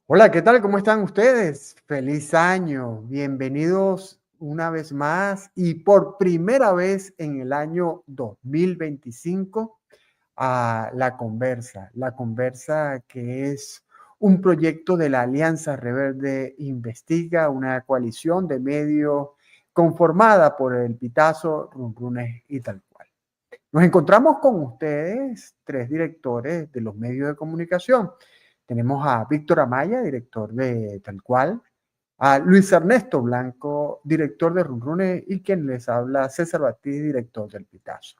Hola, ¿qué tal? ¿Cómo están ustedes? Feliz año. Bienvenidos una vez más y por primera vez en el año 2025 a La Conversa. La Conversa, que es un proyecto de la Alianza Reverde Investiga, una coalición de medios conformada por el Pitazo, Runrunes y Tal Cual. Nos encontramos con ustedes, tres directores de los medios de comunicación. Tenemos a Víctor Amaya, director de Tal Cual, a Luis Ernesto Blanco, director de Runrune, y quien les habla, César Batí, director del Pitazo.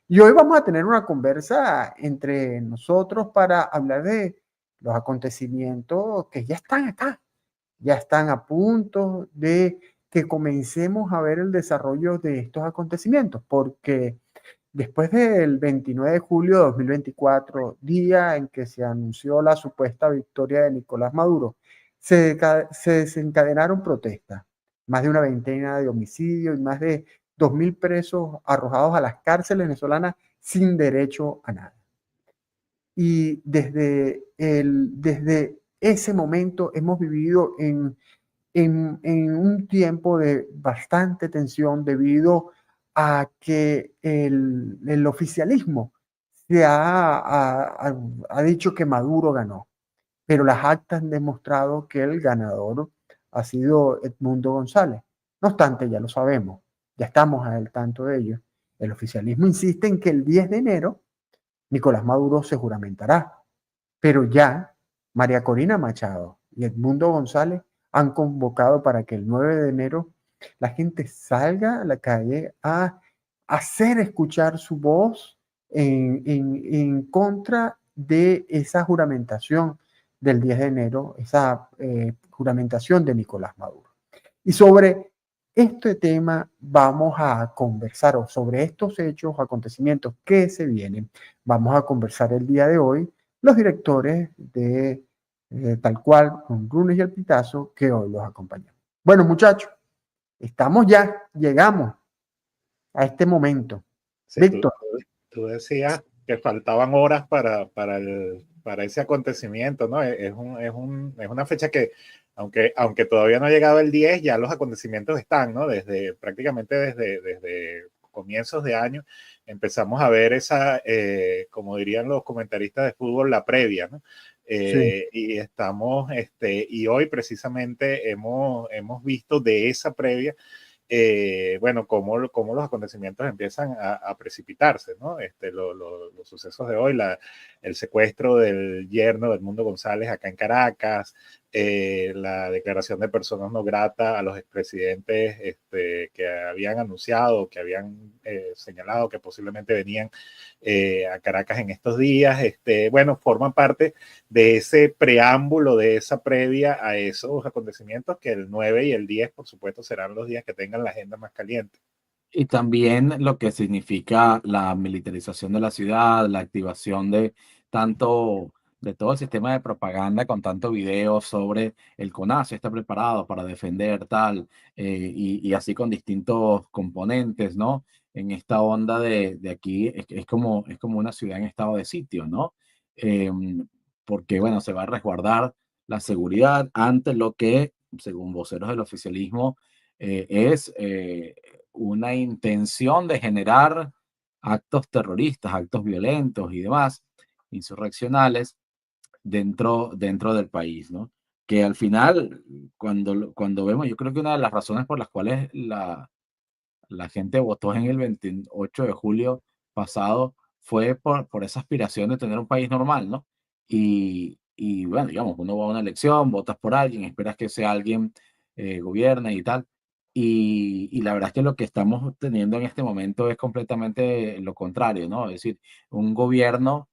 Y hoy vamos a tener una conversa entre nosotros para hablar de los acontecimientos que ya están acá, ya están a punto de que comencemos a ver el desarrollo de estos acontecimientos, porque después del 29 de julio de 2024, día en que se anunció la supuesta victoria de Nicolás Maduro, se desencadenaron protestas, más de una veintena de homicidios y más de 2.000 presos arrojados a las cárceles venezolanas sin derecho a nada. Y desde ese momento hemos vivido en un tiempo de bastante tensión debido a que el oficialismo ha dicho que Maduro ganó, pero las actas han demostrado que el ganador ha sido Edmundo González. No obstante, ya lo sabemos, ya estamos al tanto de ello. El oficialismo insiste en que el 10 de enero Nicolás Maduro se juramentará, pero ya María Corina Machado y Edmundo González han convocado para que el 9 de enero la gente salga a la calle a hacer escuchar su voz en contra de esa juramentación del 10 de enero, esa juramentación de Nicolás Maduro. Y sobre este tema vamos a conversar, o sobre estos hechos o acontecimientos que se vienen, vamos a conversar el día de hoy los directores de Tal Cual, con Runes y el Pitazo, que hoy los acompañan. Bueno, muchachos, estamos ya, llegamos a este momento. Sí, Víctor. tú decías que faltaban horas para ese acontecimiento, ¿no? Es una fecha que, aunque todavía no ha llegado el 10, ya los acontecimientos están, ¿no? Prácticamente desde comienzos de año empezamos a ver esa, como dirían los comentaristas de fútbol, la previa, ¿no? Sí. Y hoy precisamente hemos visto de esa previa, bueno, cómo los acontecimientos empiezan a precipitarse, ¿no? Los sucesos de hoy, el secuestro del yerno de Edmundo González acá en Caracas, la declaración de personas no grata a los expresidentes que habían anunciado, que habían señalado que posiblemente venían a Caracas en estos días, bueno, forman parte de ese preámbulo, de esa previa a esos acontecimientos que el 9 y el 10, por supuesto, serán los días que tengan la agenda más caliente. Y también lo que significa la militarización de la ciudad, la activación de tanto, de todo el sistema de propaganda con tanto video sobre el CONASE está preparado para defender tal, y así con distintos componentes, ¿no? En esta onda de aquí es como una ciudad en estado de sitio, ¿no? Porque, bueno, se va a resguardar la seguridad ante lo que, según voceros del oficialismo, es una intención de generar actos terroristas, actos violentos y demás, insurreccionales, dentro del país, ¿no? Que al final, cuando vemos, yo creo que una de las razones por las cuales la gente votó en el 28 de julio pasado fue por esa aspiración de tener un país normal, ¿no? Y bueno, digamos, uno va a una elección, votas por alguien, esperas que ese alguien gobierne y tal. Y la verdad es que lo que estamos teniendo en este momento es completamente lo contrario, ¿no? Es decir, un gobierno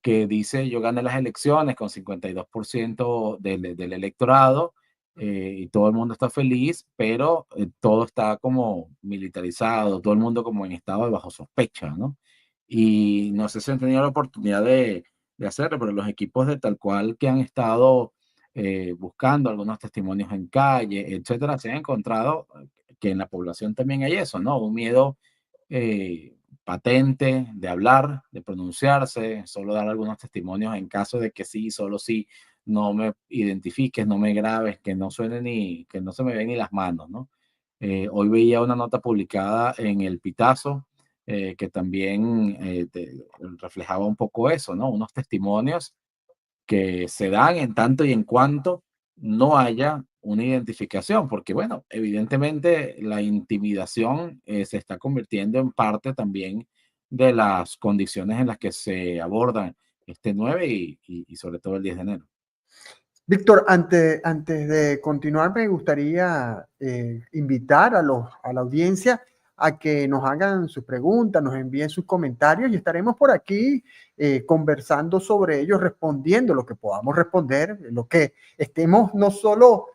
que dice yo gané las elecciones con 52% del electorado, y todo el mundo está feliz, pero todo está como militarizado, todo el mundo como en estado de bajo sospecha, ¿no? Y no sé si han tenido la oportunidad de hacerlo, pero los equipos de Tal Cual que han estado buscando algunos testimonios en calle, etcétera, se han encontrado que en la población también hay eso, ¿no? Un miedo patente de hablar, de pronunciarse, solo dar algunos testimonios en caso de que sí, solo sí, no me identifiques, no me grabes, que no suene que no se me ven ni las manos, ¿no? Hoy veía una nota publicada en El Pitazo que también reflejaba un poco eso, ¿no? Unos testimonios que se dan en tanto y en cuanto no haya una identificación, porque bueno, evidentemente la intimidación se está convirtiendo en parte también de las condiciones en las que se abordan este 9 y sobre todo el 10 de enero. Víctor, antes de continuar, me gustaría invitar a la audiencia a que nos hagan sus preguntas, nos envíen sus comentarios y estaremos por aquí conversando sobre ellos, respondiendo lo que podamos responder, lo que estemos no solo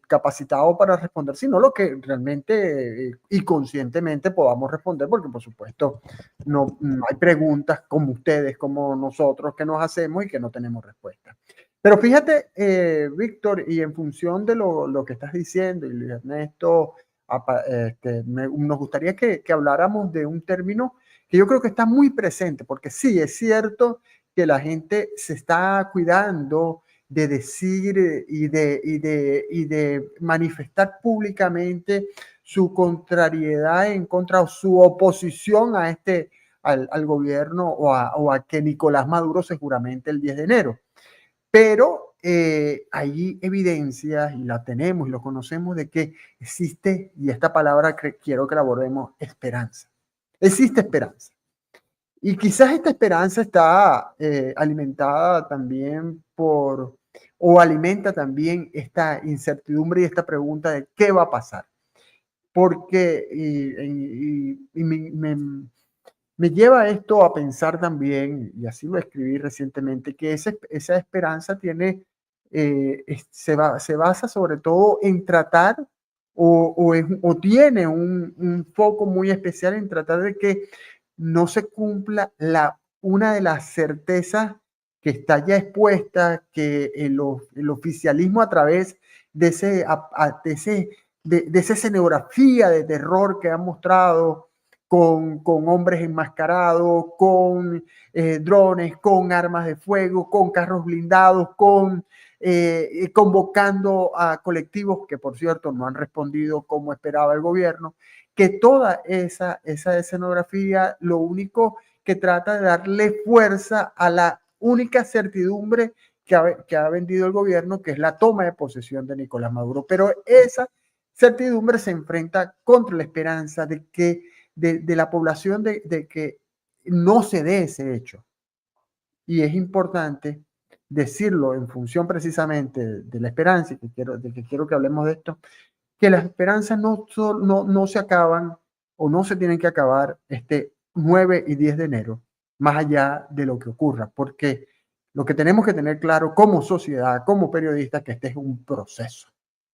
capacitados para responder, sino lo que realmente y conscientemente podamos responder, porque por supuesto no hay preguntas como ustedes, como nosotros que nos hacemos y que no tenemos respuesta. Pero fíjate, Víctor, y en función de lo que estás diciendo, y Luis Ernesto, nos gustaría que habláramos de un término que yo creo que está muy presente, porque sí, es cierto que la gente se está cuidando de decir y de manifestar públicamente su contrariedad en contra o su oposición a al gobierno o a que Nicolás Maduro seguramente el 10 de enero. Pero hay evidencias, y la tenemos y lo conocemos, de que existe, y esta palabra quiero que la abordemos, esperanza. Existe esperanza. Y quizás esta esperanza está alimentada también o alimenta también esta incertidumbre y esta pregunta de qué va a pasar. Porque, me lleva esto a pensar también, y así lo escribí recientemente, que esa esperanza tiene, se basa sobre todo en tratar o tiene un foco muy especial en tratar de que no se cumpla una de las certezas que está ya expuesta, que el oficialismo a través de, de esa escenografía de terror que ha mostrado, con hombres enmascarados, con drones, con armas de fuego, con carros blindados, convocando a colectivos que, por cierto, no han respondido como esperaba el gobierno, que toda esa escenografía lo único que trata de darle fuerza a la única certidumbre que ha vendido el gobierno, que es la toma de posesión de Nicolás Maduro. Pero esa certidumbre se enfrenta contra la esperanza de que de la población de que no se dé ese hecho. Y es importante decirlo en función precisamente de la esperanza, de que quiero que hablemos de esto, que las esperanzas no se acaban o no se tienen que acabar este 9 y 10 de enero, más allá de lo que ocurra, porque lo que tenemos que tener claro como sociedad, como periodistas, que este es un proceso.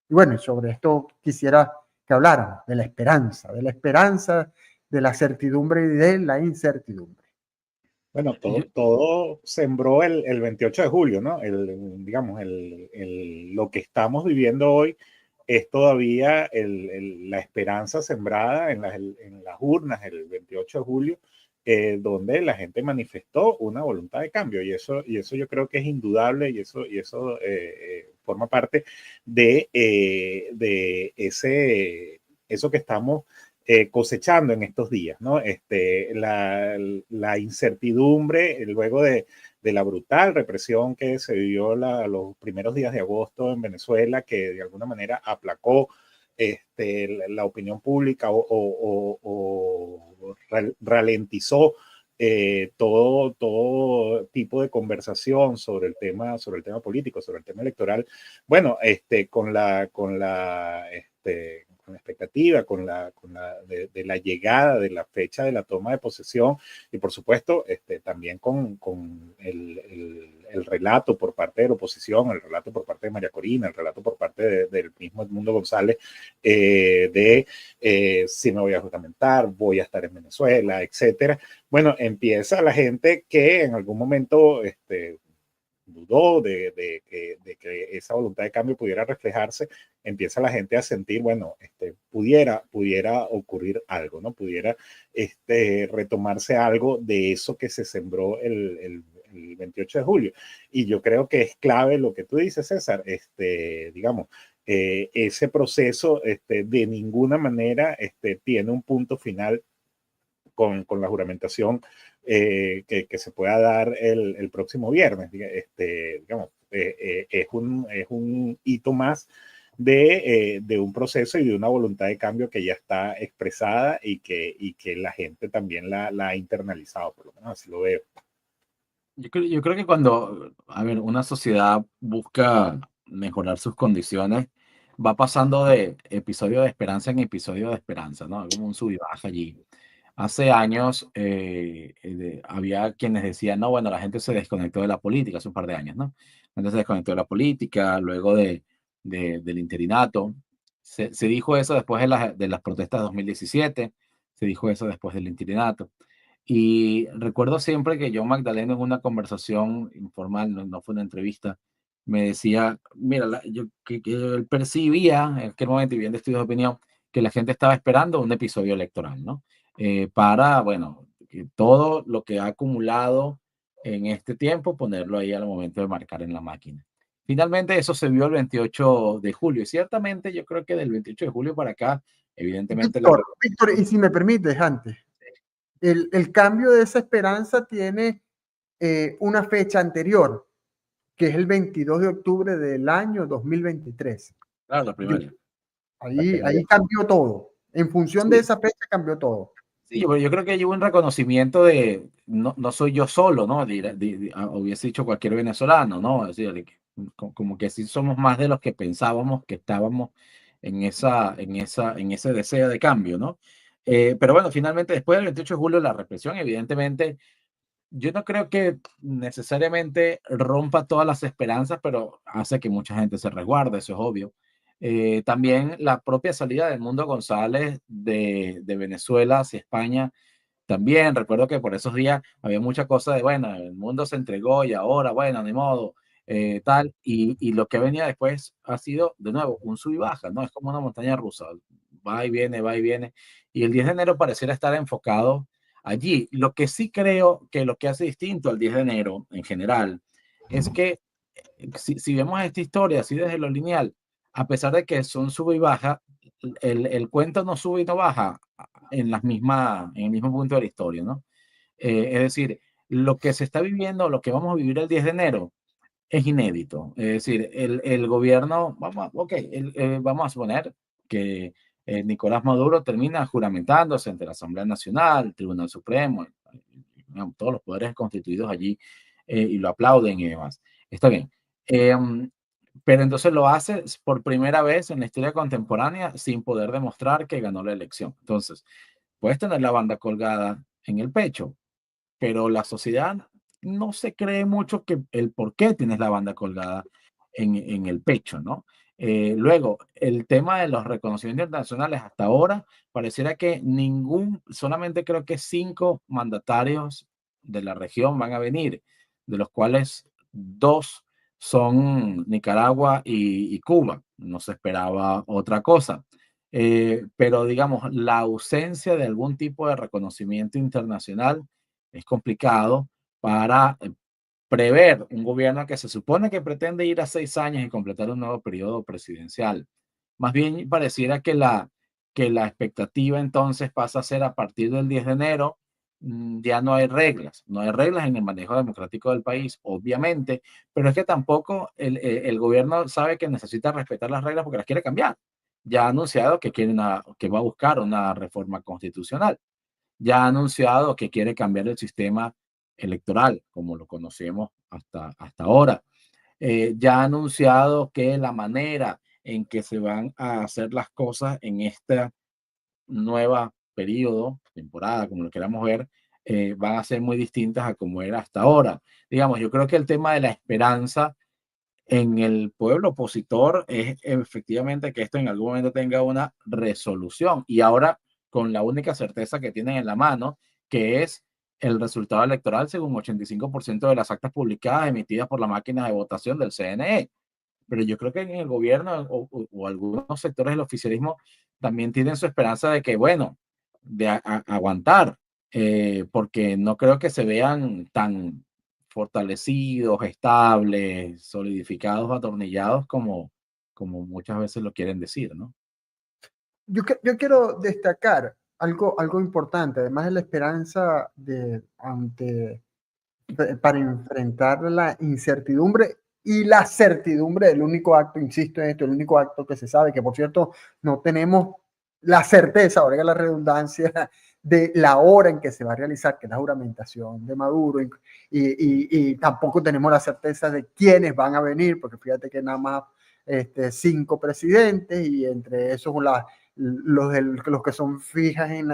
Y bueno, sobre esto quisiera que hablaran de la esperanza, de la certidumbre y de la incertidumbre. Bueno, todo sembró el 28 de julio, ¿no? Digamos, lo que estamos viviendo hoy es todavía la esperanza sembrada en las urnas el 28 de julio, donde la gente manifestó una voluntad de cambio. Y eso yo creo que es indudable y eso forma parte de eso que estamos cosechando en estos días, ¿no? La incertidumbre luego de la brutal represión que se vivió los primeros días de agosto en Venezuela, que de alguna manera aplacó la opinión pública o ralentizó todo tipo de conversación sobre el tema político, sobre el tema electoral. Bueno, con la expectativa, de la llegada de la fecha de la toma de posesión y por supuesto también con el relato por parte de la oposición, el relato por parte de María Corina, el relato por parte del mismo Edmundo González si me voy a juramentar, voy a estar en Venezuela, etcétera. Bueno, empieza la gente que en algún momento dudó de que esa voluntad de cambio pudiera reflejarse, empieza la gente a sentir, bueno, pudiera ocurrir algo, ¿no? Pudiera retomarse algo de eso que se sembró el el 28 de julio. Y yo creo que es clave lo que tú dices, César, digamos, ese proceso de ninguna manera tiene un punto final con la juramentación que se pueda dar el próximo viernes. Digamos, es un hito más de un proceso y de una voluntad de cambio que ya está expresada y que la gente también la ha internalizado, por lo menos así lo veo. Yo creo que cuando, a ver, una sociedad busca mejorar sus condiciones, va pasando de episodio de esperanza en episodio de esperanza, ¿no? Como un sub y baja allí. Hace años había quienes decían, no, bueno, la gente se desconectó de la política, hace un par de años, ¿no? La gente se desconectó de la política, luego del interinato. Se dijo eso después de las protestas de 2017, se dijo eso después del interinato. Y recuerdo siempre que John Magdaleno en una conversación informal, no fue una entrevista, me decía, mira, que él percibía en aquel momento, y viendo estudios de opinión, que la gente estaba esperando un episodio electoral, ¿no? Para, bueno, que todo lo que ha acumulado en este tiempo, ponerlo ahí al momento de marcar en la máquina. Finalmente eso se vio el 28 de julio, y ciertamente yo creo que del 28 de julio para acá, evidentemente... Víctor, y si me permites, antes, el cambio de esa esperanza tiene una fecha anterior, que es el 22 de octubre del año 2023. Claro, la primaria. Ahí cambió todo. En función de esa fecha cambió todo. Sí, yo creo que hay un reconocimiento de, no soy yo solo, ¿no? Hubiese dicho cualquier venezolano, ¿no? Es decir, como que sí somos más de los que pensábamos que estábamos en ese deseo de cambio, ¿no? Pero bueno, finalmente después del 28 de julio la represión, evidentemente, yo no creo que necesariamente rompa todas las esperanzas, pero hace que mucha gente se resguarde, eso es obvio. También la propia salida del Mundo González de Venezuela hacia España, también recuerdo que por esos días había mucha cosa de, bueno, el mundo se entregó y ahora, bueno, ni modo, tal, y lo que venía después ha sido, de nuevo, un sub y baja, ¿no? Es como una montaña rusa, va y viene, y el 10 de enero pareciera estar enfocado allí. Lo que sí creo que lo que hace distinto al 10 de enero en general es que si vemos esta historia así desde lo lineal, a pesar de que son sube y baja, el cuento no sube y no baja en el mismo punto de la historia, ¿no? Es decir, lo que se está viviendo, lo que vamos a vivir el 10 de enero, es inédito. Es decir, el gobierno, vamos a suponer que Nicolás Maduro termina juramentándose ante la Asamblea Nacional, el Tribunal Supremo, todos los poderes constituidos allí, y lo aplauden y demás. Está bien. Pero entonces lo hace por primera vez en la historia contemporánea sin poder demostrar que ganó la elección. Entonces, puedes tener la banda colgada en el pecho, pero la sociedad no se cree mucho que el por qué tienes la banda colgada en el pecho, ¿no? Luego, el tema de los reconocimientos internacionales hasta ahora, pareciera que solamente creo que 5 mandatarios de la región van a venir, de los cuales 2 son Nicaragua y Cuba. No se esperaba otra cosa. Pero digamos, la ausencia de algún tipo de reconocimiento internacional es complicado para prever un gobierno que se supone que pretende ir a 6 años y completar un nuevo periodo presidencial. Más bien pareciera que la expectativa entonces pasa a ser a partir del 10 de enero, ya no hay reglas en el manejo democrático del país, obviamente, pero es que tampoco el gobierno sabe que necesita respetar las reglas porque las quiere cambiar. Ya ha anunciado que que va a buscar una reforma constitucional, ya ha anunciado que quiere cambiar el sistema electoral, como lo conocemos hasta ahora. Ya ha anunciado que la manera en que se van a hacer las cosas en esta nueva periodo, temporada, como lo queramos ver, van a ser muy distintas a como era hasta ahora. Digamos, yo creo que el tema de la esperanza en el pueblo opositor es efectivamente que esto en algún momento tenga una resolución. Y ahora con la única certeza que tienen en la mano, que es el resultado electoral según 85% de las actas publicadas emitidas por la máquina de votación del CNE. Pero yo creo que en el gobierno o algunos sectores del oficialismo también tienen su esperanza de que, bueno, de aguantar, porque no creo que se vean tan fortalecidos, estables, solidificados, atornillados, como muchas veces lo quieren decir, ¿no? Yo quiero destacar algo importante, además de la esperanza para enfrentar la incertidumbre y la certidumbre del único acto, insisto en esto, el único acto que se sabe, que por cierto no tenemos la certeza, ahora la redundancia, de la hora en que se va a realizar, que es la juramentación de Maduro, y tampoco tenemos la certeza de quiénes van a venir, porque fíjate que nada más 5 presidentes, y entre esos los que son fijas en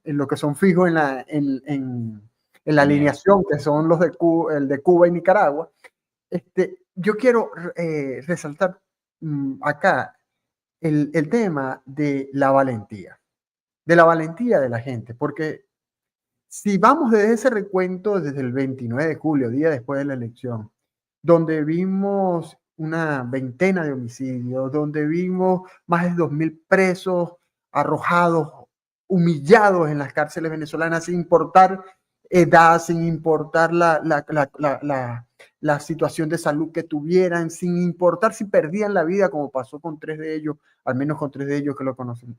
lo que son fijos en la alineación, que son el de Cuba y Nicaragua. Yo quiero resaltar acá el tema de la valentía de la gente, porque si vamos desde ese recuento, desde el 29 de julio, día después de la elección, donde vimos una veintena de homicidios, donde vimos más de 2.000 presos arrojados, humillados en las cárceles venezolanas, sin importar edad, sin importar la situación de salud que tuvieran, sin importar si perdían la vida, como pasó con 3 de ellos, al menos con 3 de ellos que lo conocemos,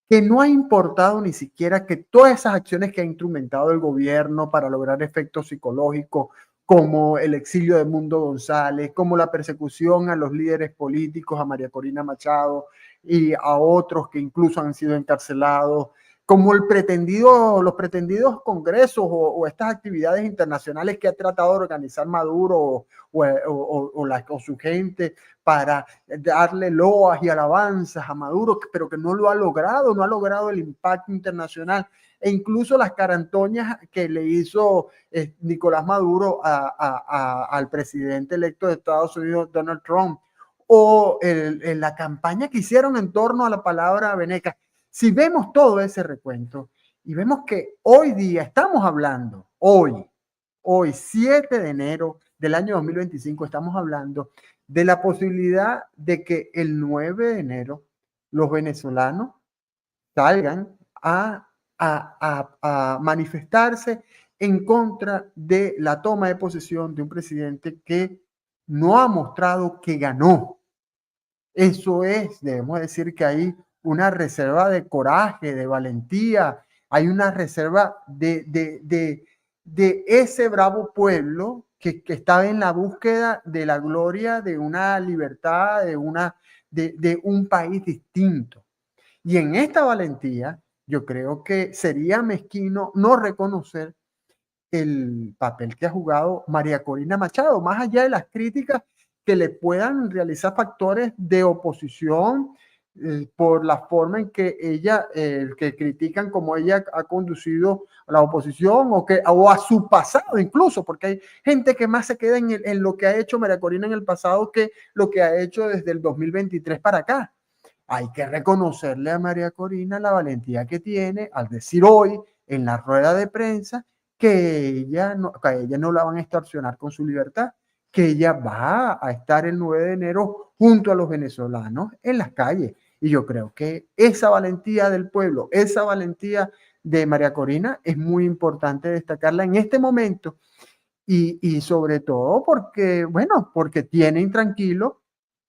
que no ha importado ni siquiera que todas esas acciones que ha instrumentado el gobierno para lograr efectos psicológicos, como el exilio de Mundo González, como la persecución a los líderes políticos, a María Corina Machado y a otros que incluso han sido encarcelados, como los pretendidos congresos o estas actividades internacionales que ha tratado de organizar Maduro o su gente para darle loas y alabanzas a Maduro, pero que no lo ha logrado el impacto internacional, e incluso las carantoñas que le hizo Nicolás Maduro al presidente electo de Estados Unidos, Donald Trump, o la campaña que hicieron en torno a la palabra veneca. Si vemos todo ese recuento y vemos que hoy día estamos hablando, hoy 7 de enero del año 2025, estamos hablando de la posibilidad de que el 9 de enero los venezolanos salgan a manifestarse en contra de la toma de posesión de un presidente que no ha mostrado que ganó. Eso debemos decir que hay una reserva de coraje, de valentía, hay una reserva de ese bravo pueblo que estaba en la búsqueda de la gloria, de una libertad, de un país distinto. Y en esta valentía, yo creo que sería mezquino no reconocer el papel que ha jugado María Corina Machado, más allá de las críticas que le puedan realizar factores de oposición por la forma en que ella, que critican como ella ha conducido a la oposición o a su pasado incluso, porque hay gente que más se queda en lo que ha hecho María Corina en el pasado que lo que ha hecho desde el 2023 para acá. Hay que reconocerle a María Corina la valentía que tiene al decir hoy en la rueda de prensa que a ella no la van a extorsionar con su libertad, que ella va a estar el 9 de enero junto a los venezolanos en las calles. Y yo creo que esa valentía del pueblo, esa valentía de María Corina es muy importante destacarla en este momento y sobre todo porque tienen tranquilo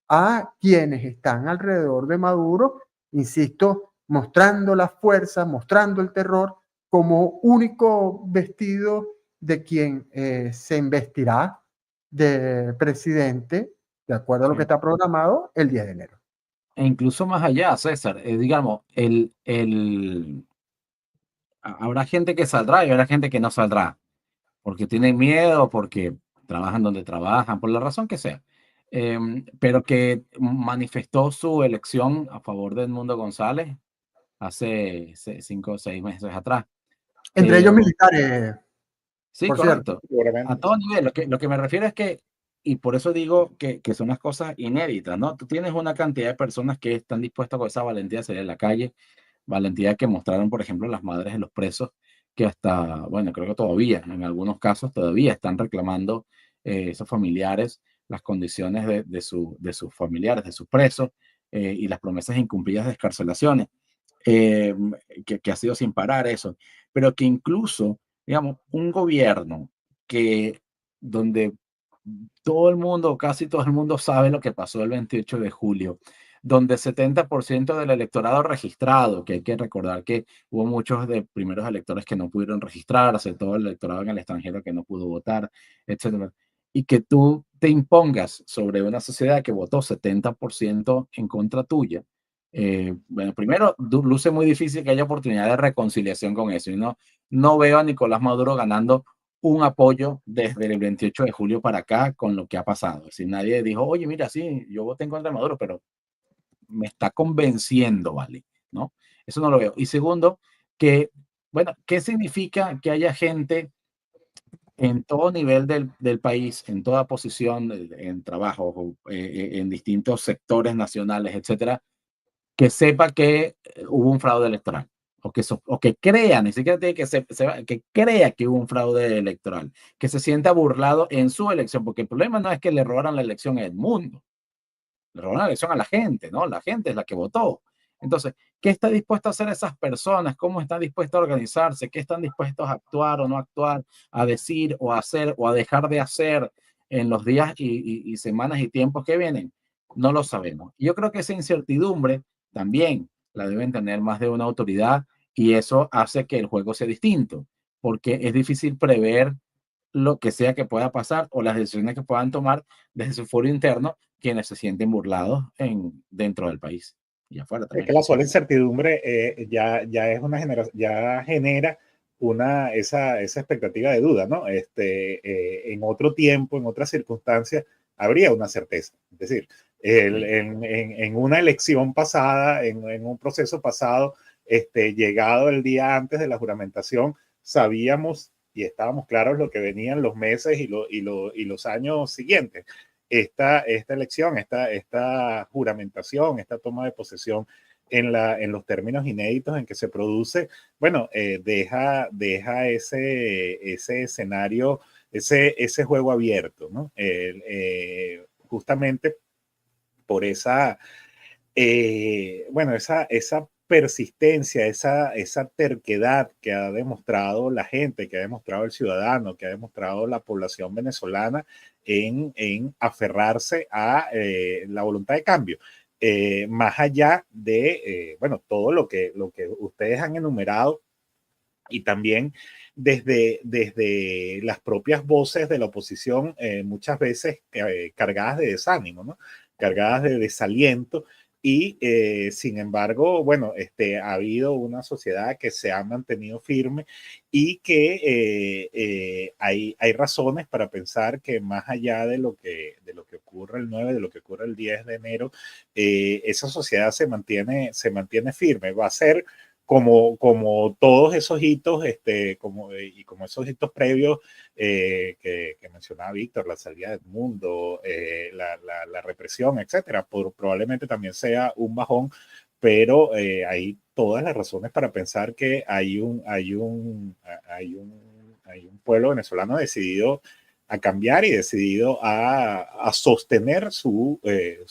a quienes están alrededor de Maduro, insisto, mostrando la fuerza, mostrando el terror como único vestido de quien se investirá de presidente, de acuerdo a lo que está programado, el 10 de enero. E incluso más allá, César, digamos, habrá gente que saldrá y habrá gente que no saldrá, porque tienen miedo, porque trabajan donde trabajan, por la razón que sea. Pero que manifestó su elección a favor de Edmundo González hace 5 o 6 meses atrás. Entre ellos militares, Sí, por correcto. Seguramente. A todo nivel. Lo que me refiero es que, y por eso digo que son unas cosas inéditas, ¿no? Tú tienes una cantidad de personas que están dispuestas con esa valentía a salir a la calle, valentía que mostraron, por ejemplo, las madres de los presos, que hasta, bueno, creo que todavía, en algunos casos, todavía están reclamando esos familiares, las condiciones de sus familiares, de sus presos, y las promesas incumplidas de excarcelaciones, eh, que ha sido sin parar eso, pero que incluso, digamos, un gobierno donde todo el mundo, casi todo el mundo sabe lo que pasó el 28 de julio, donde 70% del electorado registrado, que hay que recordar que hubo muchos de primeros electores que no pudieron registrarse, todo el electorado en el extranjero que no pudo votar, etcétera, y que tú te impongas sobre una sociedad que votó 70% en contra tuya. Bueno, primero, luce muy difícil que haya oportunidad de reconciliación con eso, y no veo a Nicolás Maduro ganando un apoyo desde el 28 de julio para acá con lo que ha pasado. Es decir, nadie dijo, oye, mira, sí, yo voté en contra de Maduro, pero me está convenciendo, ¿vale? ¿No? Eso no lo veo. Y segundo, que, bueno, ¿qué significa que haya gente en todo nivel del país, en toda posición, en trabajo, en distintos sectores nacionales, etcétera, que sepa que hubo un fraude electoral? O que crea, ni siquiera tiene que crea que hubo un fraude electoral, que se sienta burlado en su elección, porque el problema no es que le robaran la elección a Edmundo, le robaron la elección a la gente, ¿no? La gente es la que votó. Entonces, ¿qué está dispuesto a hacer esas personas? ¿Cómo están dispuestos a organizarse? ¿Qué están dispuestos a actuar o no actuar, a decir o a hacer o a dejar de hacer en los días y semanas y tiempos que vienen? No lo sabemos. Y yo creo que esa incertidumbre también la deben tener más de una autoridad, y eso hace que el juego sea distinto, porque es difícil prever lo que sea que pueda pasar o las decisiones que puedan tomar desde su foro interno quienes se sienten burlados dentro del país y afuera Es también. que la sola incertidumbre ya es una generación, ya genera esa expectativa de duda, ¿no? En otro tiempo, en otras circunstancias, habría una certeza. Es decir, en una elección pasada, en un proceso pasado, llegado el día antes de la juramentación, sabíamos y estábamos claros lo que venían los meses y los años siguientes. Esta elección, esta juramentación, esta toma de posesión en los términos inéditos en que se produce, bueno, deja ese escenario, ese juego abierto, ¿no? Justamente por bueno, esa persistencia, esa terquedad que ha demostrado la gente, que ha demostrado el ciudadano, que ha demostrado la población venezolana en aferrarse a la voluntad de cambio. Más allá de, bueno, todo lo que ustedes han enumerado y también desde las propias voces de la oposición, muchas veces cargadas de desánimo, ¿no? Cargadas de desaliento. Y sin embargo, bueno, ha habido una sociedad que se ha mantenido firme y que hay razones para pensar que más allá de lo que ocurre el 9, de lo que ocurre el 10 de enero, esa sociedad se mantiene firme. Va a ser como todos esos hitos, como esos hitos previos que mencionaba Víctor, la salida del mundo, la represión, etcétera, probablemente también sea un bajón, pero hay todas las razones para pensar que hay un pueblo venezolano decidido a cambiar y decidido a sostener su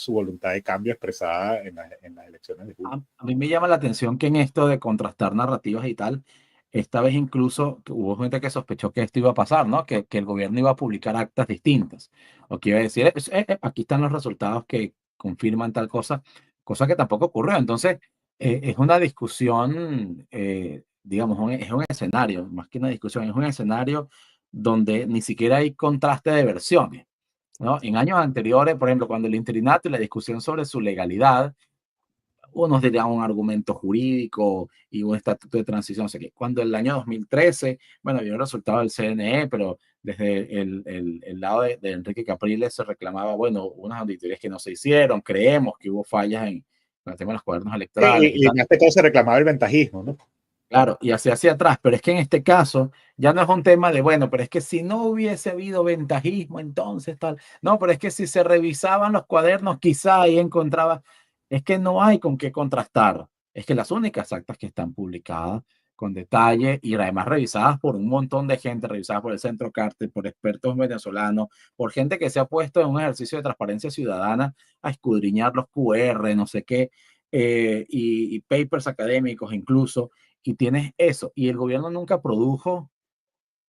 voluntad de cambio expresada en las elecciones de julio. A mí me llama la atención que en esto de contrastar narrativas y tal, esta vez incluso hubo gente que sospechó que esto iba a pasar, ¿no? Que el gobierno iba a publicar actas distintas, o que iba a decir, aquí están los resultados que confirman tal cosa, cosa que tampoco ocurrió. Entonces, es una discusión, digamos, es un escenario, más que una discusión, es un escenario donde ni siquiera hay contraste de versiones, ¿no? En años anteriores, por ejemplo, cuando el interinato y la discusión sobre su legalidad, unos dirían un argumento jurídico y un estatuto de transición, no sé qué. Cuando en el año 2013, bueno, había un resultado del CNE, pero desde el lado de Enrique Capriles se reclamaba, bueno, unas auditorías que no se hicieron, creemos que hubo fallas en el tema de los cuadernos electorales y Y tal. en este caso se reclamaba el ventajismo, ¿no? Claro, y hacia atrás, pero es que en este caso ya no es un tema de, bueno, pero es que si no hubiese habido ventajismo, entonces tal, no, pero es que si se revisaban los cuadernos, quizá ahí encontraba, es que no hay con qué contrastar, es que las únicas actas que están publicadas con detalle y además revisadas por un montón de gente, revisadas por el Centro Carter, por expertos venezolanos, por gente que se ha puesto en un ejercicio de transparencia ciudadana a escudriñar los QR, no sé qué, y papers académicos incluso, y tienes eso, y el gobierno nunca produjo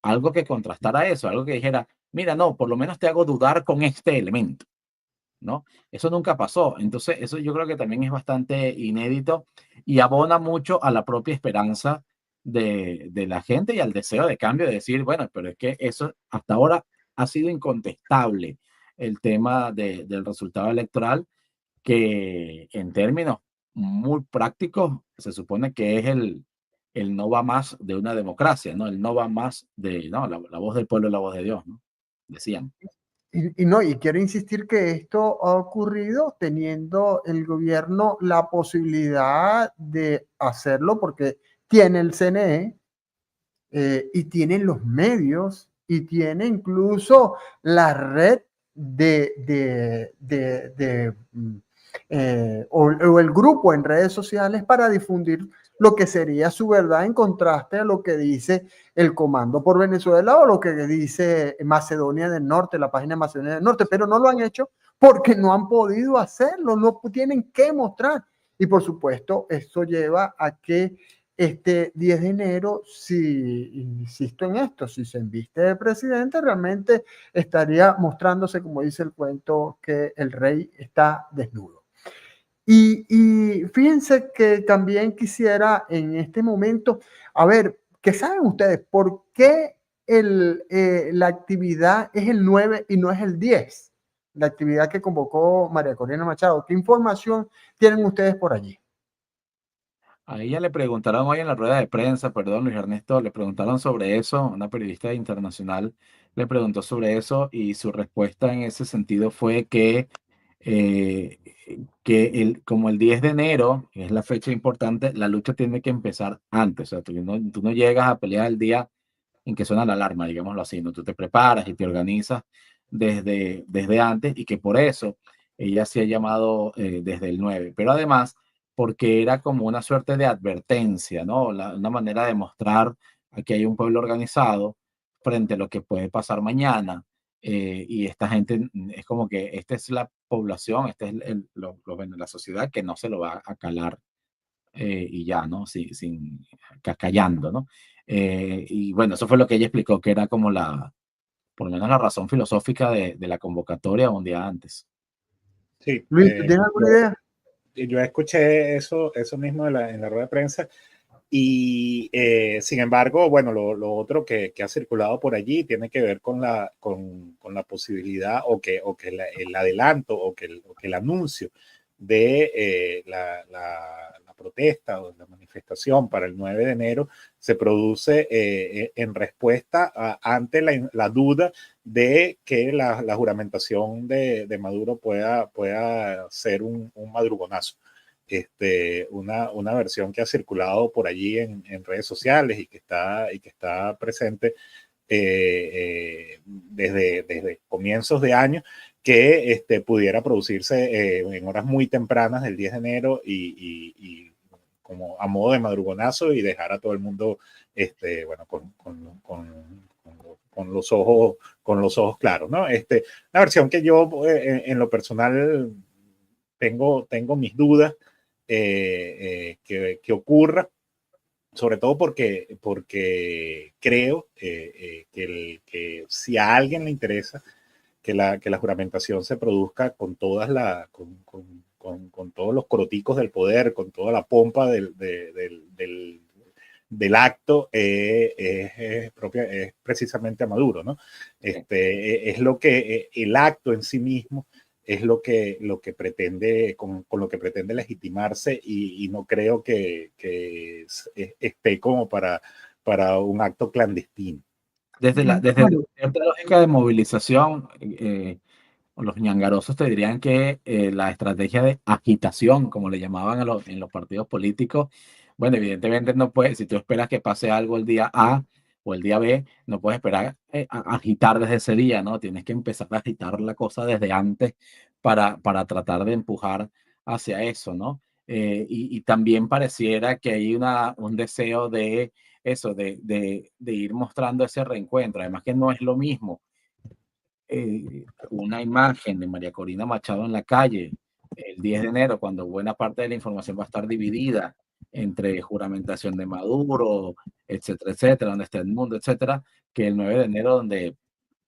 algo que contrastara eso, algo que dijera, mira, no, por lo menos te hago dudar con este elemento, ¿no? Eso nunca pasó. Entonces, eso yo creo que también es bastante inédito y abona mucho a la propia esperanza de la gente y al deseo de cambio, de decir, bueno, pero es que eso hasta ahora ha sido incontestable el tema del resultado electoral, que en términos muy prácticos se supone que es el no va más de una democracia, ¿no? El no va más de, no, la voz del pueblo es la voz de Dios, ¿no? Decían. Y quiero insistir que esto ha ocurrido teniendo el gobierno la posibilidad de hacerlo porque tiene el CNE, y tienen los medios y tiene incluso la red o el grupo en redes sociales para difundir lo que sería su verdad en contraste a lo que dice el Comando por Venezuela o lo que dice Macedonia del Norte, la página de Macedonia del Norte, pero no lo han hecho porque no han podido hacerlo, no tienen que mostrar. Y por supuesto, esto lleva a que este 10 de enero, si insisto en esto, si se enviste de presidente, realmente estaría mostrándose, como dice el cuento, que el rey está desnudo. Y fíjense que también quisiera en este momento, a ver, ¿qué saben ustedes? ¿Por qué la actividad es el 9 y no es el 10? La actividad que convocó María Corina Machado. ¿Qué información tienen ustedes por allí? A ella le preguntaron hoy en la rueda de prensa, perdón, Luis Ernesto, le preguntaron sobre eso, una periodista internacional le preguntó sobre eso y su respuesta en ese sentido fue eh, como el 10 de enero es la fecha importante, la lucha tiene que empezar antes. O sea, tú no llegas a pelear el día en que suena la alarma, digámoslo así, ¿no? Tú te preparas y te organizas desde antes, y que por eso ella se ha llamado desde el 9, pero además porque era como una suerte de advertencia, ¿no? Una manera de mostrar que hay un pueblo organizado frente a lo que puede pasar mañana. Y esta gente es como que esta es la población, esta es la sociedad que no se lo va a calar y ya, ¿no? Sin callando, ¿no? Y bueno, eso fue lo que ella explicó, que era como por lo menos la razón filosófica de la convocatoria un día antes. Sí, Luis, ¿tú tienes alguna idea? yo escuché eso mismo en la rueda de prensa. Y sin embargo, bueno, lo otro que ha circulado por allí tiene que ver con la posibilidad o que el adelanto o que el anuncio de la protesta o la manifestación para el 9 de enero se produce en respuesta ante la duda de que la juramentación de Maduro pueda ser un madrugonazo. Una versión que ha circulado por allí en redes sociales y que está presente desde comienzos de año, que pudiera producirse en horas muy tempranas del 10 de enero y como a modo de madrugonazo y dejar a todo el mundo bueno, con los ojos claros, ¿no? La versión que yo en lo personal tengo mis dudas que ocurra, sobre todo porque creo que si a alguien le interesa que la juramentación se produzca con con todos los coroticos del poder, con toda la pompa del acto, es precisamente a Maduro, ¿no? Es lo que el acto en sí mismo es lo que pretende, con lo que pretende legitimarse y no creo que esté como para un acto clandestino. Desde cierta lógica de movilización, los ñangarosos te dirían que la estrategia de agitación, como le llamaban en los partidos políticos, bueno, evidentemente no puedes, si tú esperas que pase algo el día A o el día B, no puedes esperar a agitar desde ese día, ¿no? Tienes que empezar a agitar la cosa desde antes para tratar de empujar hacia eso, ¿no? Y también pareciera que hay un deseo de eso, de ir mostrando ese reencuentro. Además que no es lo mismo una imagen de María Corina Machado en la calle el 10 de enero, cuando buena parte de la información va a estar dividida entre juramentación de Maduro, etcétera, etcétera, donde está el mundo, etcétera, que el 9 de enero, donde,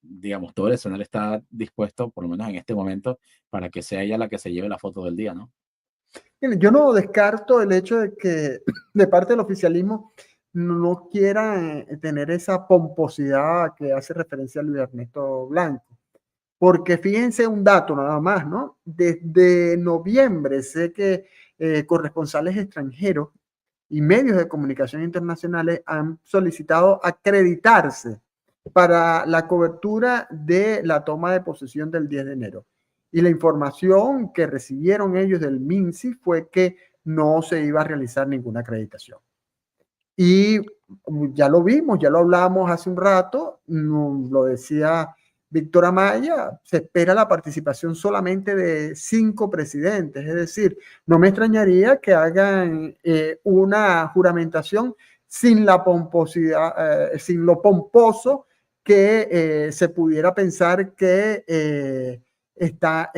digamos, todo el escenario está dispuesto, por lo menos en este momento, para que sea ella la que se lleve la foto del día, ¿no? Miren, yo no descarto el hecho de que de parte del oficialismo no quiera tener esa pomposidad que hace referencia a Luis Ernesto Blanco. Porque fíjense un dato nada más, ¿no? Desde noviembre sé que corresponsales extranjeros y medios de comunicación internacionales han solicitado acreditarse para la cobertura de la toma de posesión del 10 de enero. Y la información que recibieron ellos del MINSI fue que no se iba a realizar ninguna acreditación. Y ya lo vimos, ya lo hablamos hace un rato, lo decía Víctor Amaya, se espera la participación solamente de 5 presidentes, es decir, no me extrañaría que hagan una juramentación sin la pomposidad, sin lo pomposo que se pudiera pensar que está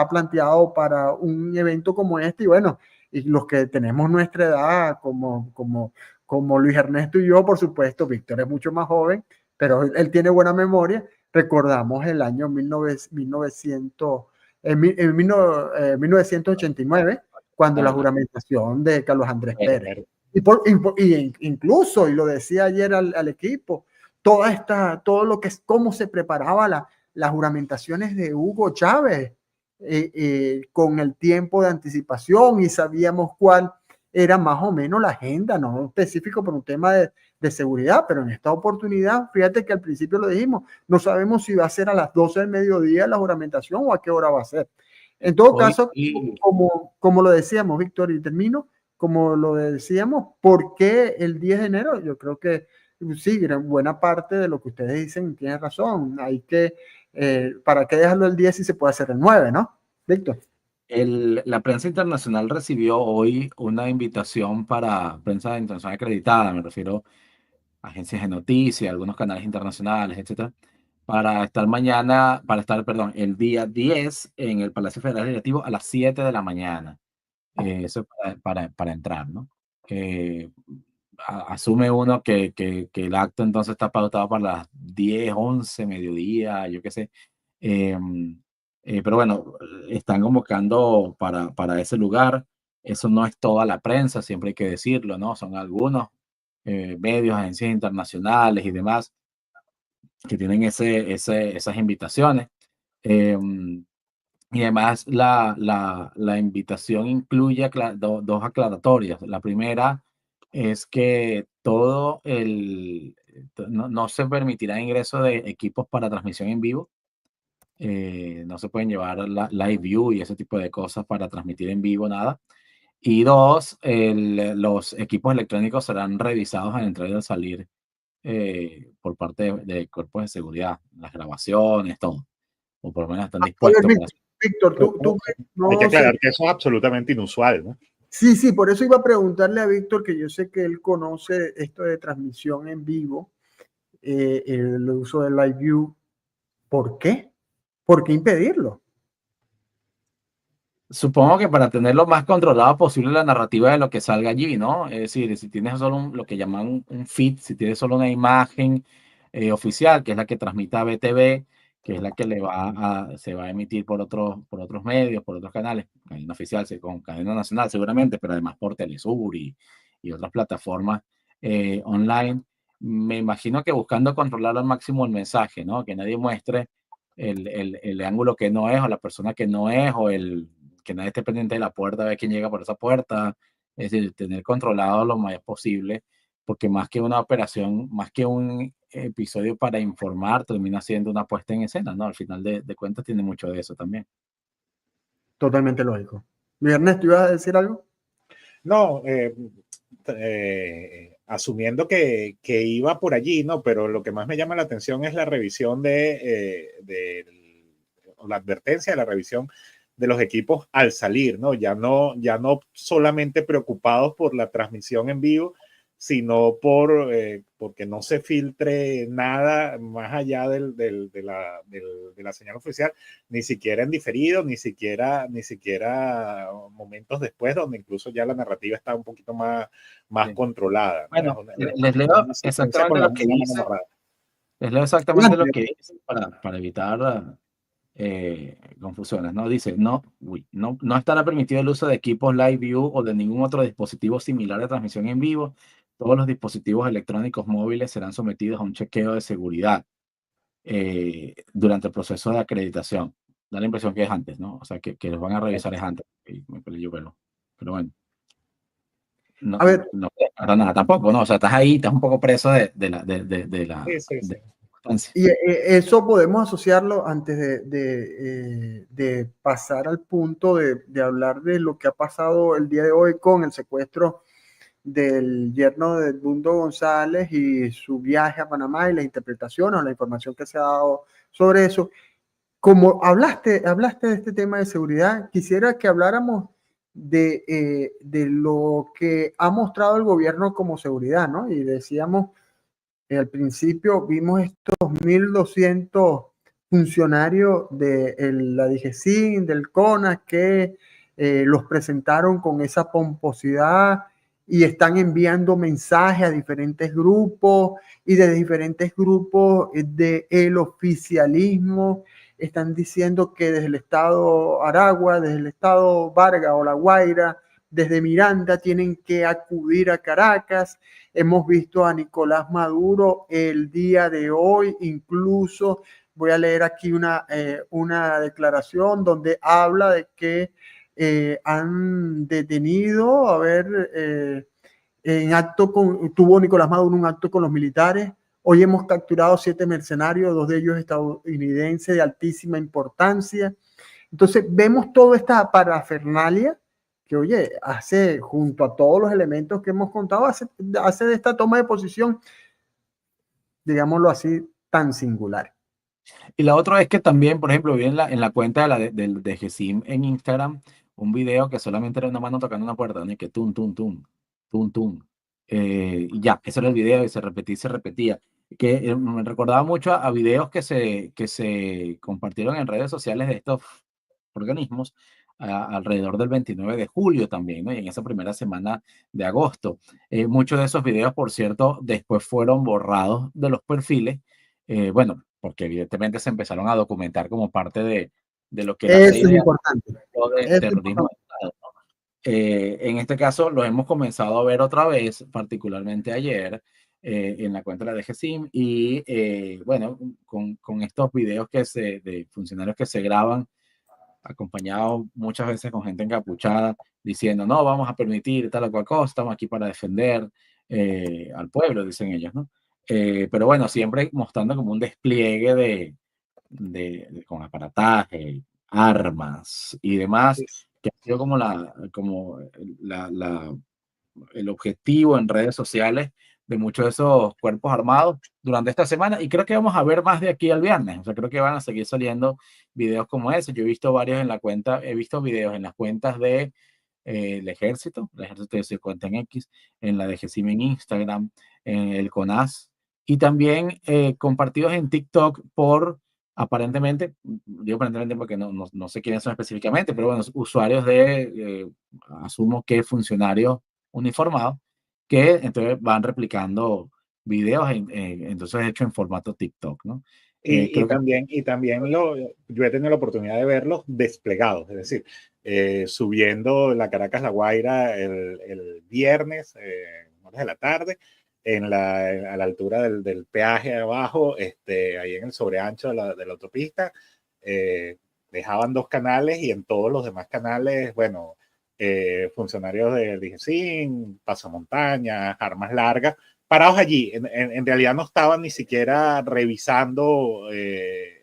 planteado para un evento como este. Y bueno, y los que tenemos nuestra edad, como Luis Ernesto y yo, por supuesto, Víctor es mucho más joven, pero él tiene buena memoria. Recordamos el año 1989, cuando la juramentación de Carlos Andrés Pérez. Incluso, y lo decía ayer al equipo, todo lo que es cómo se preparaba las juramentaciones de Hugo Chávez con el tiempo de anticipación, y sabíamos cuál era más o menos la agenda, no específico por un tema de seguridad, pero en esta oportunidad, fíjate que al principio lo dijimos, no sabemos si va a ser a las 12 del mediodía la juramentación o a qué hora va a ser. En todo caso, como lo decíamos, Víctor, y termino, como lo decíamos, ¿por qué el 10 de enero? Yo creo que sí, buena parte de lo que ustedes dicen tiene razón. Hay que, ¿para qué dejarlo el 10 si se puede hacer el 9, no? Víctor. La prensa internacional recibió hoy una invitación para prensa internacional acreditada, me refiero a agencias de noticias, algunos canales internacionales, etcétera, para estar, perdón, el día 10 en el Palacio Federal Legislativo a las 7 de la mañana. Eso para entrar, ¿no? Asume uno que el acto entonces está pautado para las 10, 11, mediodía, yo qué sé. Pero bueno, están convocando para ese lugar. Eso no es toda la prensa, siempre hay que decirlo, ¿no? Son algunos medios, agencias internacionales y demás que tienen esas invitaciones. Y además la invitación incluye dos aclaratorias. La primera es que no se permitirá ingreso de equipos para transmisión en vivo. No se pueden llevar live view y ese tipo de cosas para transmitir en vivo, nada. Y dos, los equipos electrónicos serán revisados al entrar y al salir por parte de cuerpos de seguridad, las grabaciones, todo. O por lo menos están dispuestos para... Víctor, hay que aclarar que eso es absolutamente inusual, ¿no? Sí, sí, por eso iba a preguntarle a Víctor, que yo sé que él conoce esto de transmisión en vivo, el uso de Live View. ¿Por qué? ¿Por qué impedirlo? Supongo que para tener lo más controlado posible la narrativa de lo que salga allí, ¿no? Es decir, si tienes solo lo que llaman un feed, si tienes solo una imagen oficial, que es la que transmite a BTV, que es la que se va a emitir por otros medios, por otros canales, cadena oficial, con cadena nacional seguramente, pero además por Telesur y otras plataformas online. Me imagino que buscando controlar al máximo el mensaje, ¿no? Que nadie muestre el ángulo que no es, o la persona que no es, o que nadie esté pendiente de la puerta, a ver quién llega por esa puerta. Es decir, tener controlado lo más posible, porque más que una operación, más que un episodio para informar, termina siendo una puesta en escena, ¿no? Al final de cuentas tiene mucho de eso también. Totalmente lógico. Ernesto, ¿ibas a decir algo? No, asumiendo que iba por allí, ¿no? Pero lo que más me llama la atención es la revisión o la advertencia de la revisión de los equipos al salir, ¿no? Ya no solamente preocupados por la transmisión en vivo, sino porque no se filtre nada más allá de la señal oficial, ni siquiera en diferido, ni siquiera momentos después, donde incluso ya la narrativa está un poquito más Sí. controlada, ¿no? Bueno, Es les leo una secuencia exactamente con lo que una mano dice. amarrada. Les leo exactamente lo que dice para evitar confusiones, ¿no? Dice, no estará permitido el uso de equipos Live View o de ningún otro dispositivo similar de transmisión en vivo. Todos los dispositivos electrónicos móviles serán sometidos a un chequeo de seguridad durante el proceso de acreditación. Da la impresión que es antes, ¿no? O sea, que los van a revisar es antes. Y me peleé yo, pero bueno. No, A ver, no para nada tampoco, ¿no? O sea, estás ahí, estás un poco preso de la Sí. constancia. y eso podemos asociarlo antes de pasar al punto de hablar de lo que ha pasado el día de hoy con el secuestro del yerno de Edmundo González y su viaje a Panamá y la interpretación o la información que se ha dado sobre eso. Como hablaste de este tema de seguridad, quisiera que habláramos de lo que ha mostrado el gobierno como seguridad, ¿no? Y decíamos, al principio vimos estos 1.200 funcionarios de la DGCIN, del CONAS, que los presentaron con esa pomposidad y están enviando mensajes a diferentes grupos y de diferentes grupos del oficialismo están diciendo que desde el estado Aragua, desde el estado Vargas o La Guaira, desde Miranda tienen que acudir a Caracas. Hemos visto a Nicolás Maduro el día de hoy, incluso voy a leer aquí una declaración donde habla de que han detenido, tuvo Nicolás Maduro un acto con los militares. Hoy hemos capturado 7 mercenarios, 2 de ellos estadounidenses de altísima importancia. Entonces vemos toda esta parafernalia que, oye, hace, junto a todos los elementos que hemos contado, hace de esta toma de posición, digámoslo así, tan singular. Y la otra es que también, por ejemplo, vi en la cuenta de GESIM en Instagram un video que solamente era una mano tocando una puerta, ¿no? Y que tum, tum, tum, tum, tum. Y ya, ese era el video y se repetía. Que me recordaba mucho a videos que se compartieron en redes sociales de estos organismos alrededor del 29 de julio también, ¿no? Y en esa primera semana de agosto. Muchos de esos videos, por cierto, después fueron borrados de los perfiles, bueno, porque evidentemente se empezaron a documentar como parte de lo que la Eso es CIDE importante. de Eso es terrorismo importante. de Estado, ¿no? En este caso los hemos comenzado a ver otra vez, particularmente ayer, en la cuenta de la DGCIM y bueno, con estos videos de funcionarios que se graban acompañados muchas veces con gente encapuchada diciendo no, vamos a permitir tal o cual cosa, estamos aquí para defender al pueblo, dicen ellos, ¿no? Pero bueno, siempre mostrando como un despliegue con aparataje, armas y demás, que ha sido como el objetivo en redes sociales de muchos de esos cuerpos armados durante esta semana y creo que vamos a ver más de aquí al viernes, o sea, creo que van a seguir saliendo videos como ese. Yo he visto varios en la cuenta, he visto videos en las cuentas de el ejército de su cuenta en X, en la de GESIM en Instagram, en el CONAS y también compartidos en TikTok por aparentemente, digo aparentemente porque no sé quiénes son específicamente, pero bueno, usuarios asumo que funcionarios uniformados, que entonces van replicando videos, entonces hechos en formato TikTok, ¿no? Y Creo que también yo he tenido la oportunidad de verlos desplegados, es decir, subiendo la Caracas La Guaira el viernes, horas de la tarde, a la altura del peaje abajo, ahí en el sobreancho de la autopista, dejaban 2 canales y en todos los demás canales, bueno, funcionarios del DGCIN, pasamontañas, armas largas, parados allí. En realidad no estaban ni siquiera revisando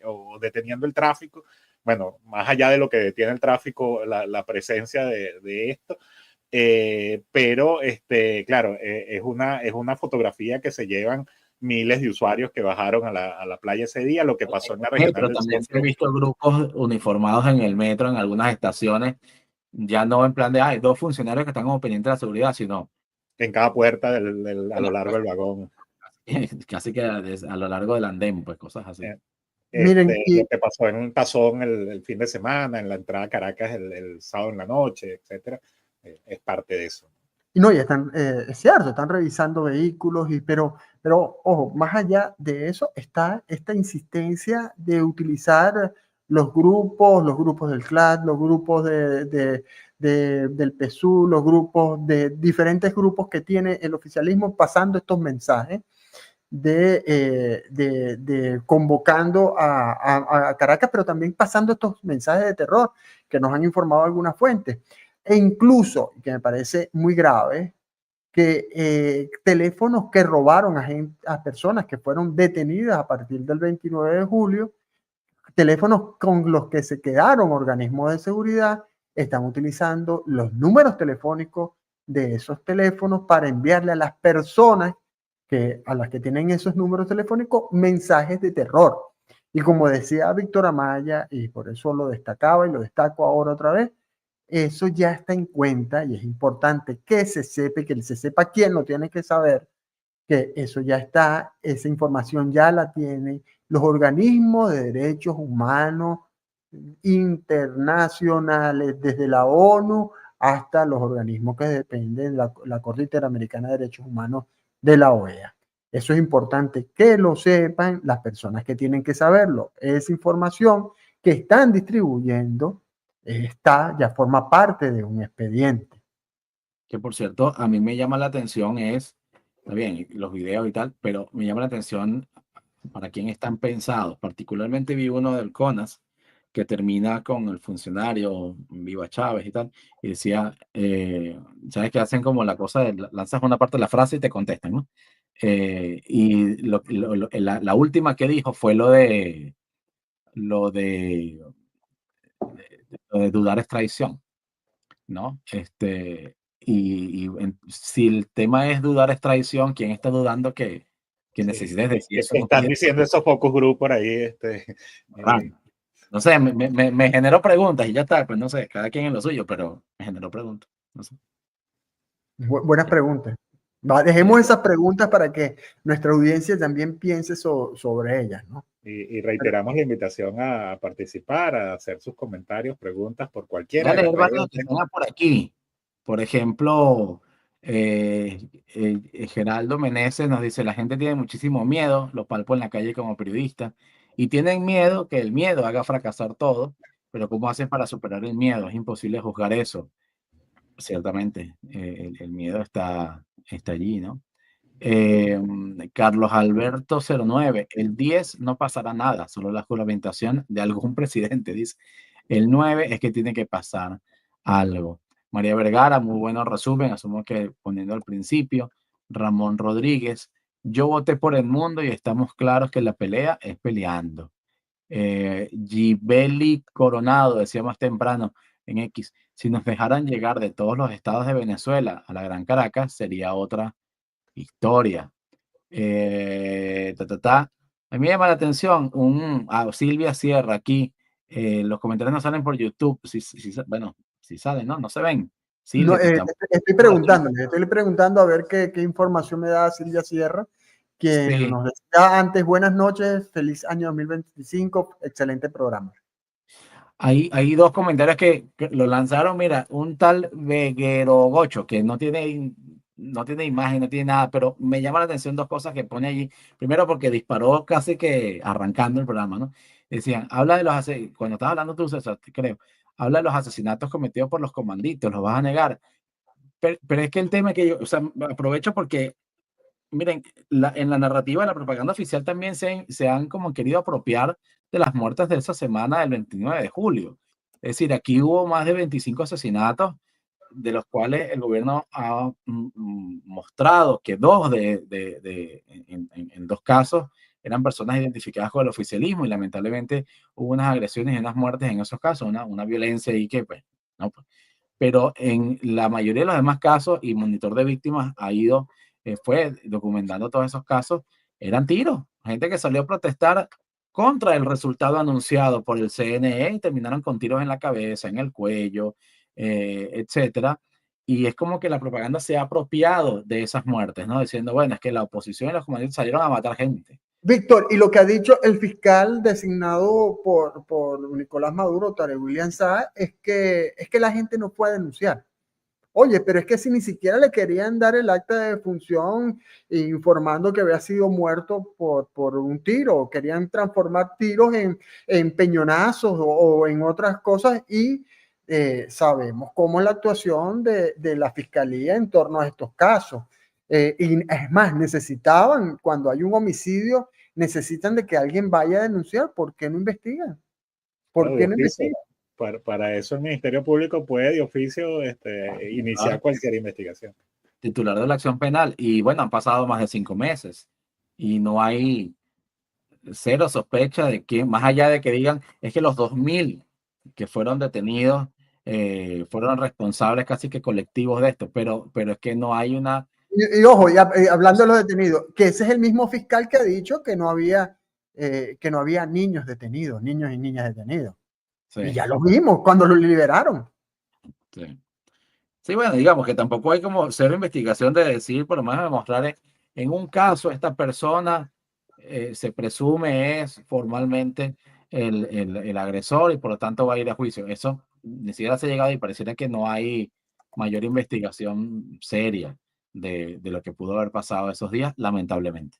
o deteniendo el tráfico. Bueno, más allá de lo que detiene el tráfico, la presencia de esto. Pero, claro, es una fotografía que se llevan miles de usuarios que bajaron a la playa ese día, lo que pasó en la regional metro del también se han centro. visto grupos uniformados en el metro en algunas estaciones, ya no en plan de, hay 2 funcionarios que están como pendientes de la seguridad, sino en cada puerta a lo largo del vagón. Casi que a lo largo del andén, pues cosas así. Miren, Lo que pasó en un Tazón el fin de semana, en la entrada a Caracas el sábado en la noche, etcétera, es parte de eso. y no, ya están, es cierto, están revisando vehículos, pero ojo, más allá de eso está esta insistencia de utilizar los grupos del CLAD, los grupos del PSU, los grupos de diferentes grupos que tiene el oficialismo pasando estos mensajes de convocando a Caracas, pero también pasando estos mensajes de terror que nos han informado algunas fuentes. E incluso, que me parece muy grave, que teléfonos que robaron a personas que fueron detenidas a partir del 29 de julio, teléfonos con los que se quedaron organismos de seguridad, están utilizando los números telefónicos de esos teléfonos para enviarle a las personas a las que tienen esos números telefónicos mensajes de terror. Y como decía Víctor Amaya, y por eso lo destacaba y lo destaco ahora otra vez, eso ya está en cuenta y es importante que se sepa quién lo tiene que saber, que eso ya está, esa información ya la tienen los organismos de derechos humanos internacionales, desde la ONU hasta los organismos que dependen de la Corte Interamericana de Derechos Humanos de la OEA. Eso es importante que lo sepan las personas que tienen que saberlo. Esa información que están distribuyendo ya forma parte de un expediente. Que por cierto, a mí me llama la atención está bien, los videos y tal, pero me llama la atención para quién están pensados. Particularmente vi uno del CONAS que termina con el funcionario Viva Chávez y tal, y decía, ¿sabes que hacen como la cosa de lanzas una parte de la frase y te contestan, ¿no? Y la última que dijo fue lo de dudar es traición, ¿no? Si el tema es dudar es traición, ¿quién está dudando que necesites decir eso? Están diciendo esos focus group por ahí. No sé, me generó preguntas y ya está, pues no sé, cada quien en lo suyo, pero me generó preguntas. No sé. Buenas preguntas. Dejemos esas preguntas para que nuestra audiencia también piense sobre ellas, ¿no? Y reiteramos la invitación a participar, a hacer sus comentarios, preguntas por cualquiera. Voy a leer varios que están por aquí. Por ejemplo, Geraldo Meneses nos dice, la gente tiene muchísimo miedo, lo palpo en la calle como periodista, y tienen miedo que el miedo haga fracasar todo, pero ¿cómo hacen para superar el miedo? Es imposible juzgar eso. Ciertamente, el miedo está allí, ¿no? Carlos Alberto 09, el 10 no pasará nada, solo la juramentación de algún presidente, dice. El 9 es que tiene que pasar algo. María Vergara, muy bueno resumen, asumo que poniendo al principio. Ramón Rodríguez, yo voté por el mundo y estamos claros que la pelea es peleando. Gibeli Coronado decía más temprano en X, si nos dejaran llegar de todos los estados de Venezuela a la Gran Caracas, sería otra historia. A mí me llama la atención Silvia Sierra aquí. Los comentarios no salen por YouTube. Bueno, si salen, ¿no? No se ven. Silvia, estoy preguntando a ver qué información me da Silvia Sierra, quien nos decía antes, buenas noches, feliz año 2025, excelente programa. Hay dos comentarios que lo lanzaron, mira, un tal Veguero Gocho, que no tiene imagen, no tiene nada, pero me llama la atención dos cosas que pone allí. Primero, porque disparó casi que arrancando el programa, ¿no? Decían, cuando estabas hablando tú, César, creo, habla de los asesinatos cometidos por los comanditos, ¿los vas a negar? Pero es que el tema es que yo, o sea, aprovecho porque, miren, en la narrativa de la propaganda oficial también se han como querido apropiar de las muertes de esa semana del 29 de julio. Es decir, aquí hubo más de 25 asesinatos, de los cuales el gobierno ha mostrado que en dos casos eran personas identificadas con el oficialismo y lamentablemente hubo unas agresiones y unas muertes en esos casos, una violencia y que pues, no, pues. Pero en la mayoría de los demás casos, y Monitor de Víctimas fue documentando todos esos casos, eran tiros, gente que salió a protestar contra el resultado anunciado por el CNE y terminaron con tiros en la cabeza, en el cuello, etcétera. Y es como que la propaganda se ha apropiado de esas muertes, ¿no? Diciendo, bueno, es que la oposición y los comandantes salieron a matar gente. Víctor, y lo que ha dicho el fiscal designado por Nicolás Maduro, Tarek William Saab, es que la gente no puede denunciar. Oye, pero es que si ni siquiera le querían dar el acta de defunción informando que había sido muerto por un tiro, querían transformar tiros en peñonazos o en otras cosas y sabemos cómo es la actuación de la fiscalía en torno a estos casos. Y es más, necesitaban, cuando hay un homicidio, necesitan de que alguien vaya a denunciar. ¿Por qué no investigan? ¿Por Claro, de qué no oficio. investigan? Para eso el Ministerio Público puede de oficio iniciar Claro, cualquier investigación. titular de la acción penal. Y bueno, han pasado más de 5 meses y no hay cero sospecha de que, más allá de que digan, es que los 2000 que fueron detenidos fueron responsables casi que colectivos de esto, pero es que no hay una... Y ojo, hablando de los detenidos, que ese es el mismo fiscal que ha dicho que no había niños detenidos, niños y niñas detenidos. Y Sí, ya lo vimos cuando lo liberaron. sí. Sí, bueno, digamos que tampoco hay como cero investigación de decir, por lo menos demostrar en un caso esta persona se presume es formalmente el agresor y por lo tanto va a ir a juicio. Eso ni siquiera se ha llegado y pareciera que no hay mayor investigación seria de lo que pudo haber pasado esos días, lamentablemente.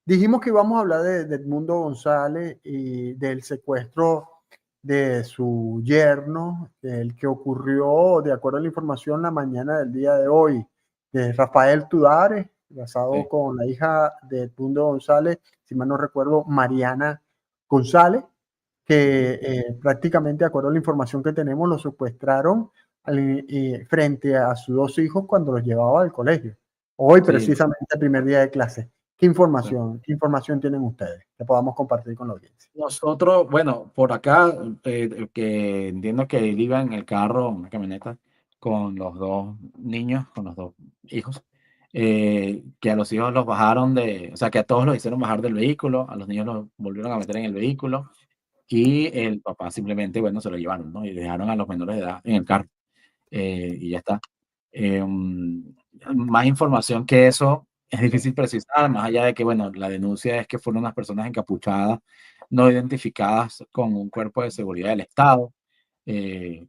Dijimos que íbamos a hablar de Edmundo González y del secuestro de su yerno, el que ocurrió, de acuerdo a la información, la mañana del día de hoy, de Rafael Tudares, casado Sí, con la hija de Edmundo González, si mal no recuerdo, Mariana González, que prácticamente, de acuerdo a la información que tenemos, lo secuestraron frente a sus dos hijos cuando los llevaba al colegio. Hoy, sí, precisamente, el primer día de clase. sí. Qué información tienen ustedes que podamos compartir con la audiencia? Nosotros, bueno, por acá, que entiendo que él iba en el carro, en una camioneta, con los dos niños, con los dos hijos, que a los hijos los bajaron o sea, que a todos los hicieron bajar del vehículo, a los niños los volvieron a meter en el vehículo y el papá simplemente, bueno, se lo llevaron, ¿no? Y dejaron a los menores de edad en el carro y ya está. Más información que eso es difícil precisar, más allá de que, bueno, la denuncia es que fueron unas personas encapuchadas, no identificadas con un cuerpo de seguridad del Estado. Eh,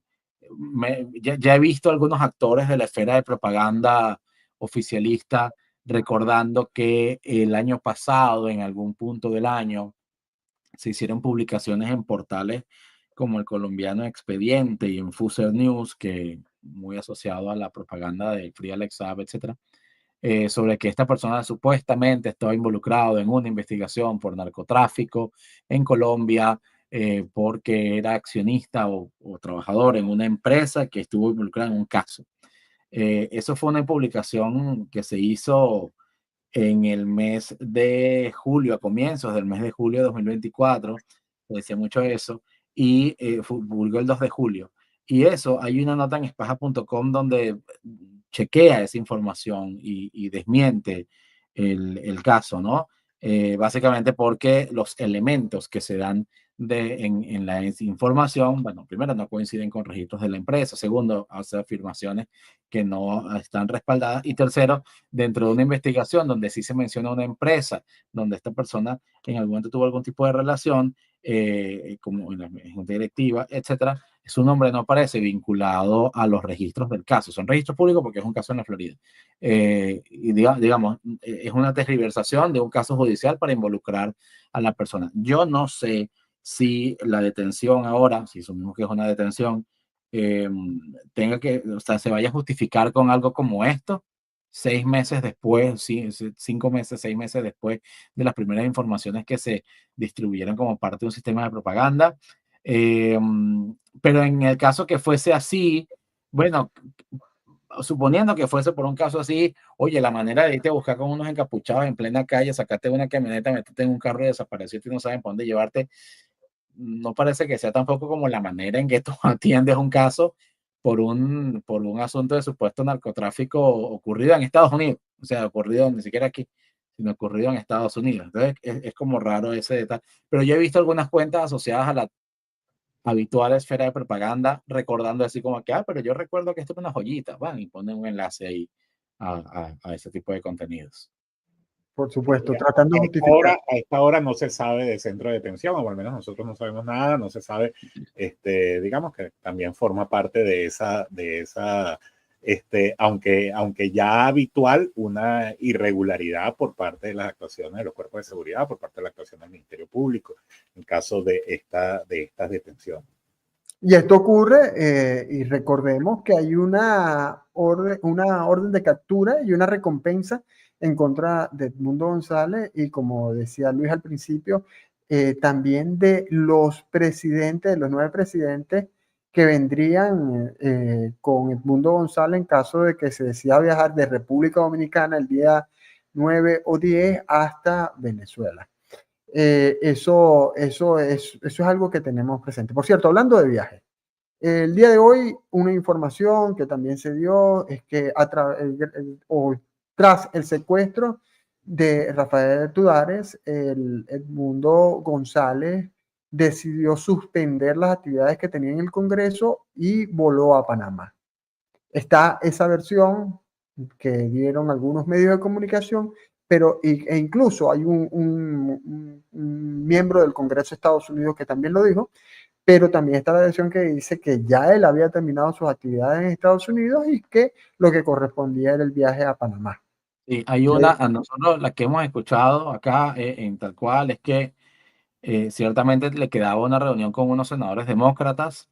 ya he visto algunos actores de la esfera de propaganda oficialista recordando que el año pasado, en algún punto del año, se hicieron publicaciones en portales como el colombiano Expediente y en Fuser News, que muy asociado a la propaganda de Free Alex Saab, etcétera, sobre que esta persona supuestamente estaba involucrado en una investigación por narcotráfico en Colombia, porque era accionista o trabajador en una empresa que estuvo involucrada en un caso. Eso fue una publicación que se hizo en el mes de julio, a comienzos del mes de julio de 2024, decía mucho eso, y publicó el 2 de julio. Y eso, hay una nota en espaja.com donde chequea esa información y desmiente el caso, ¿no? Básicamente porque los elementos que se dan en la información, bueno, primero no coinciden con registros de la empresa, segundo, hace afirmaciones que no están respaldadas y tercero, dentro de una investigación donde sí se menciona una empresa, donde esta persona en algún momento tuvo algún tipo de relación, como en la junta directiva, etcétera, su nombre no aparece vinculado a los registros del caso. Son registros públicos porque es un caso en la Florida. Y digamos, es una tergiversación de un caso judicial para involucrar a la persona. Yo no sé si la detención ahora, si asumimos que es una detención, tenga que, o sea, se vaya a justificar con algo como esto, 6 meses después, 5 meses, 6 meses después de las primeras informaciones que se distribuyeron como parte de un sistema de propaganda. Pero en el caso que fuese así, bueno, suponiendo que fuese por un caso así, oye, la manera de irte a buscar con unos encapuchados en plena calle, sacarte una camioneta, meterte en un carro y desaparecerte y no saben por dónde llevarte, no parece que sea tampoco como la manera en que tú atiendes un caso por un asunto de supuesto narcotráfico ocurrido en Estados Unidos, o sea, ocurrido ni siquiera aquí, sino ocurrido en Estados Unidos. Entonces, es como raro ese detalle. Pero yo he visto algunas cuentas asociadas a la habitual esfera de propaganda, recordando así como que, pero yo recuerdo que esto era una joyita, van y ponen un enlace ahí a ese tipo de contenidos. Por supuesto, tratando de justificar. A esta hora no se sabe de centro de detención, o al menos nosotros no sabemos nada, no se sabe, digamos que también forma parte de esa, aunque ya habitual, una irregularidad por parte de las actuaciones de los cuerpos de seguridad, por parte de la actuación del Ministerio Público, en caso de estas detenciones. Y esto ocurre, y recordemos que hay una orden de captura y una recompensa en contra de Edmundo González y, como decía Luis al principio, también de los presidentes, de los 9 presidentes que vendrían con Edmundo González en caso de que se decida viajar de República Dominicana el día 9 o 10 hasta Venezuela. Eso es algo que tenemos presente. Por cierto, hablando de viajes, el día de hoy una información que también se dio es que tras el secuestro de Rafael Tudares, el Edmundo González decidió suspender las actividades que tenía en el Congreso y voló a Panamá. Está esa versión que dieron algunos medios de comunicación, pero e incluso hay un miembro del Congreso de Estados Unidos que también lo dijo, pero también está la versión que dice que ya él había terminado sus actividades en Estados Unidos y que lo que correspondía era el viaje a Panamá. Sí, hay una, a nosotros la que hemos escuchado acá en tal cual es que ciertamente le quedaba una reunión con unos senadores demócratas,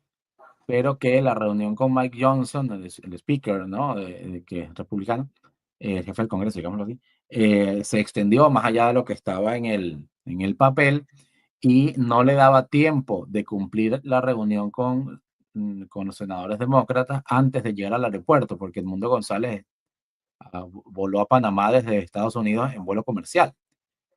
pero que la reunión con Mike Johnson, el speaker, ¿no? Que es republicano, el jefe del Congreso, digámoslo así, se extendió más allá de lo que estaba en el papel y no le daba tiempo de cumplir la reunión con los senadores demócratas antes de llegar al aeropuerto, porque Edmundo González voló a Panamá desde Estados Unidos en vuelo comercial.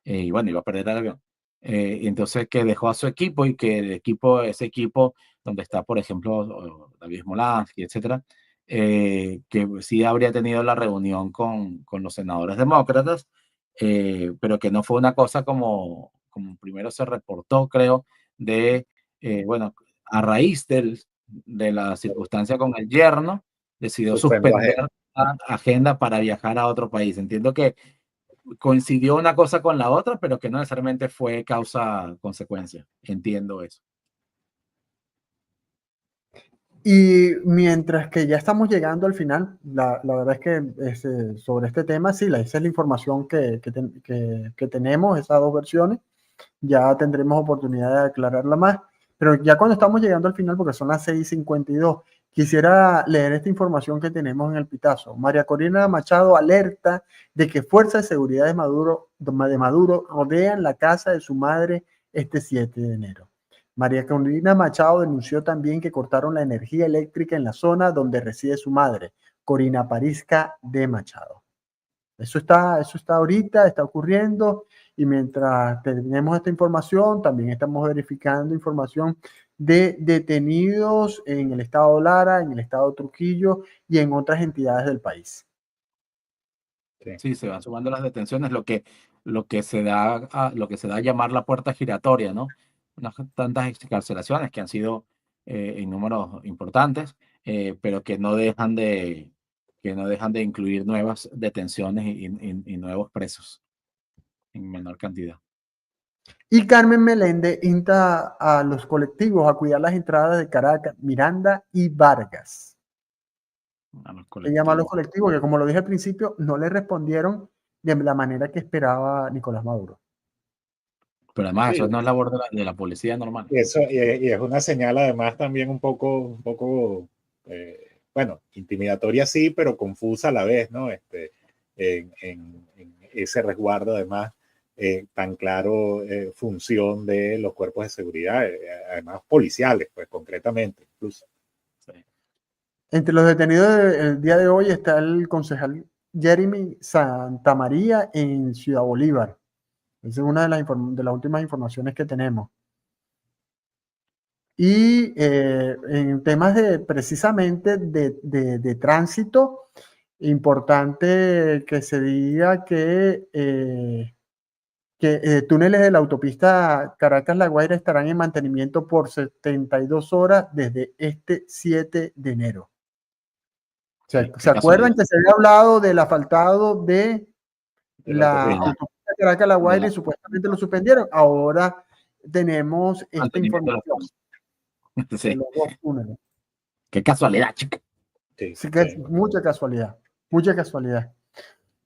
Y bueno, iba a perder el avión. Entonces que dejó a su equipo y que ese equipo donde está, por ejemplo, David Smolansky, etcétera, que sí habría tenido la reunión con los senadores demócratas, pero que no fue una cosa como primero se reportó, creo, bueno, a raíz de la circunstancia con el yerno, decidió suspender la agenda para viajar a otro país. Entiendo que coincidió una cosa con la otra, pero que no necesariamente fue causa-consecuencia. Entiendo eso. Y mientras que ya estamos llegando al final, la verdad es que sobre este tema, sí, esa es la información que tenemos, esas 2 versiones. Ya tendremos oportunidad de aclararla más. Pero ya cuando estamos llegando al final, porque son las 6:52, quisiera leer esta información que tenemos en el pitazo. María Corina Machado alerta de que fuerzas de seguridad de Maduro rodean la casa de su madre este 7 de enero. María Corina Machado denunció también que cortaron la energía eléctrica en la zona donde reside su madre, Corina Parisca de Machado. Eso está ahorita, está ocurriendo, y mientras tenemos esta información, también estamos verificando información de detenidos en el estado Lara, en el estado Trujillo y en otras entidades del país. Sí, se van sumando las detenciones, lo que se da a llamar la puerta giratoria, ¿no? Unas tantas excarcelaciones que han sido en números importantes, pero que no dejan de incluir nuevas detenciones y nuevos presos en menor cantidad. Y Carmen Meléndez insta a los colectivos a cuidar las entradas de Caracas, Miranda y Vargas. Le llama a los colectivos que, como lo dije al principio, no le respondieron de la manera que esperaba Nicolás Maduro. Pero además, sí, eso no es labor de la policía normal. Y es una señal, además, también un poco bueno, intimidatoria sí, pero confusa a la vez, ¿no? En ese resguardo, además, tan claro, función de los cuerpos de seguridad, además policiales, pues concretamente, incluso. Sí. Entre los detenidos del día de hoy está el concejal Jeremy Santamaría en Ciudad Bolívar. Esa es una de las últimas informaciones que tenemos. Y en temas precisamente de tránsito, importante que se diga que que túneles de la autopista Caracas-La Guaira estarán en mantenimiento por 72 horas desde este 7 de enero. ¿Se acuerdan que se había hablado del asfaltado de la autopista Caracas-La Guaira y supuestamente lo suspendieron? Ahora tenemos esta información de los dos túneles. Qué casualidad, chica. Sí, mucha casualidad, mucha casualidad.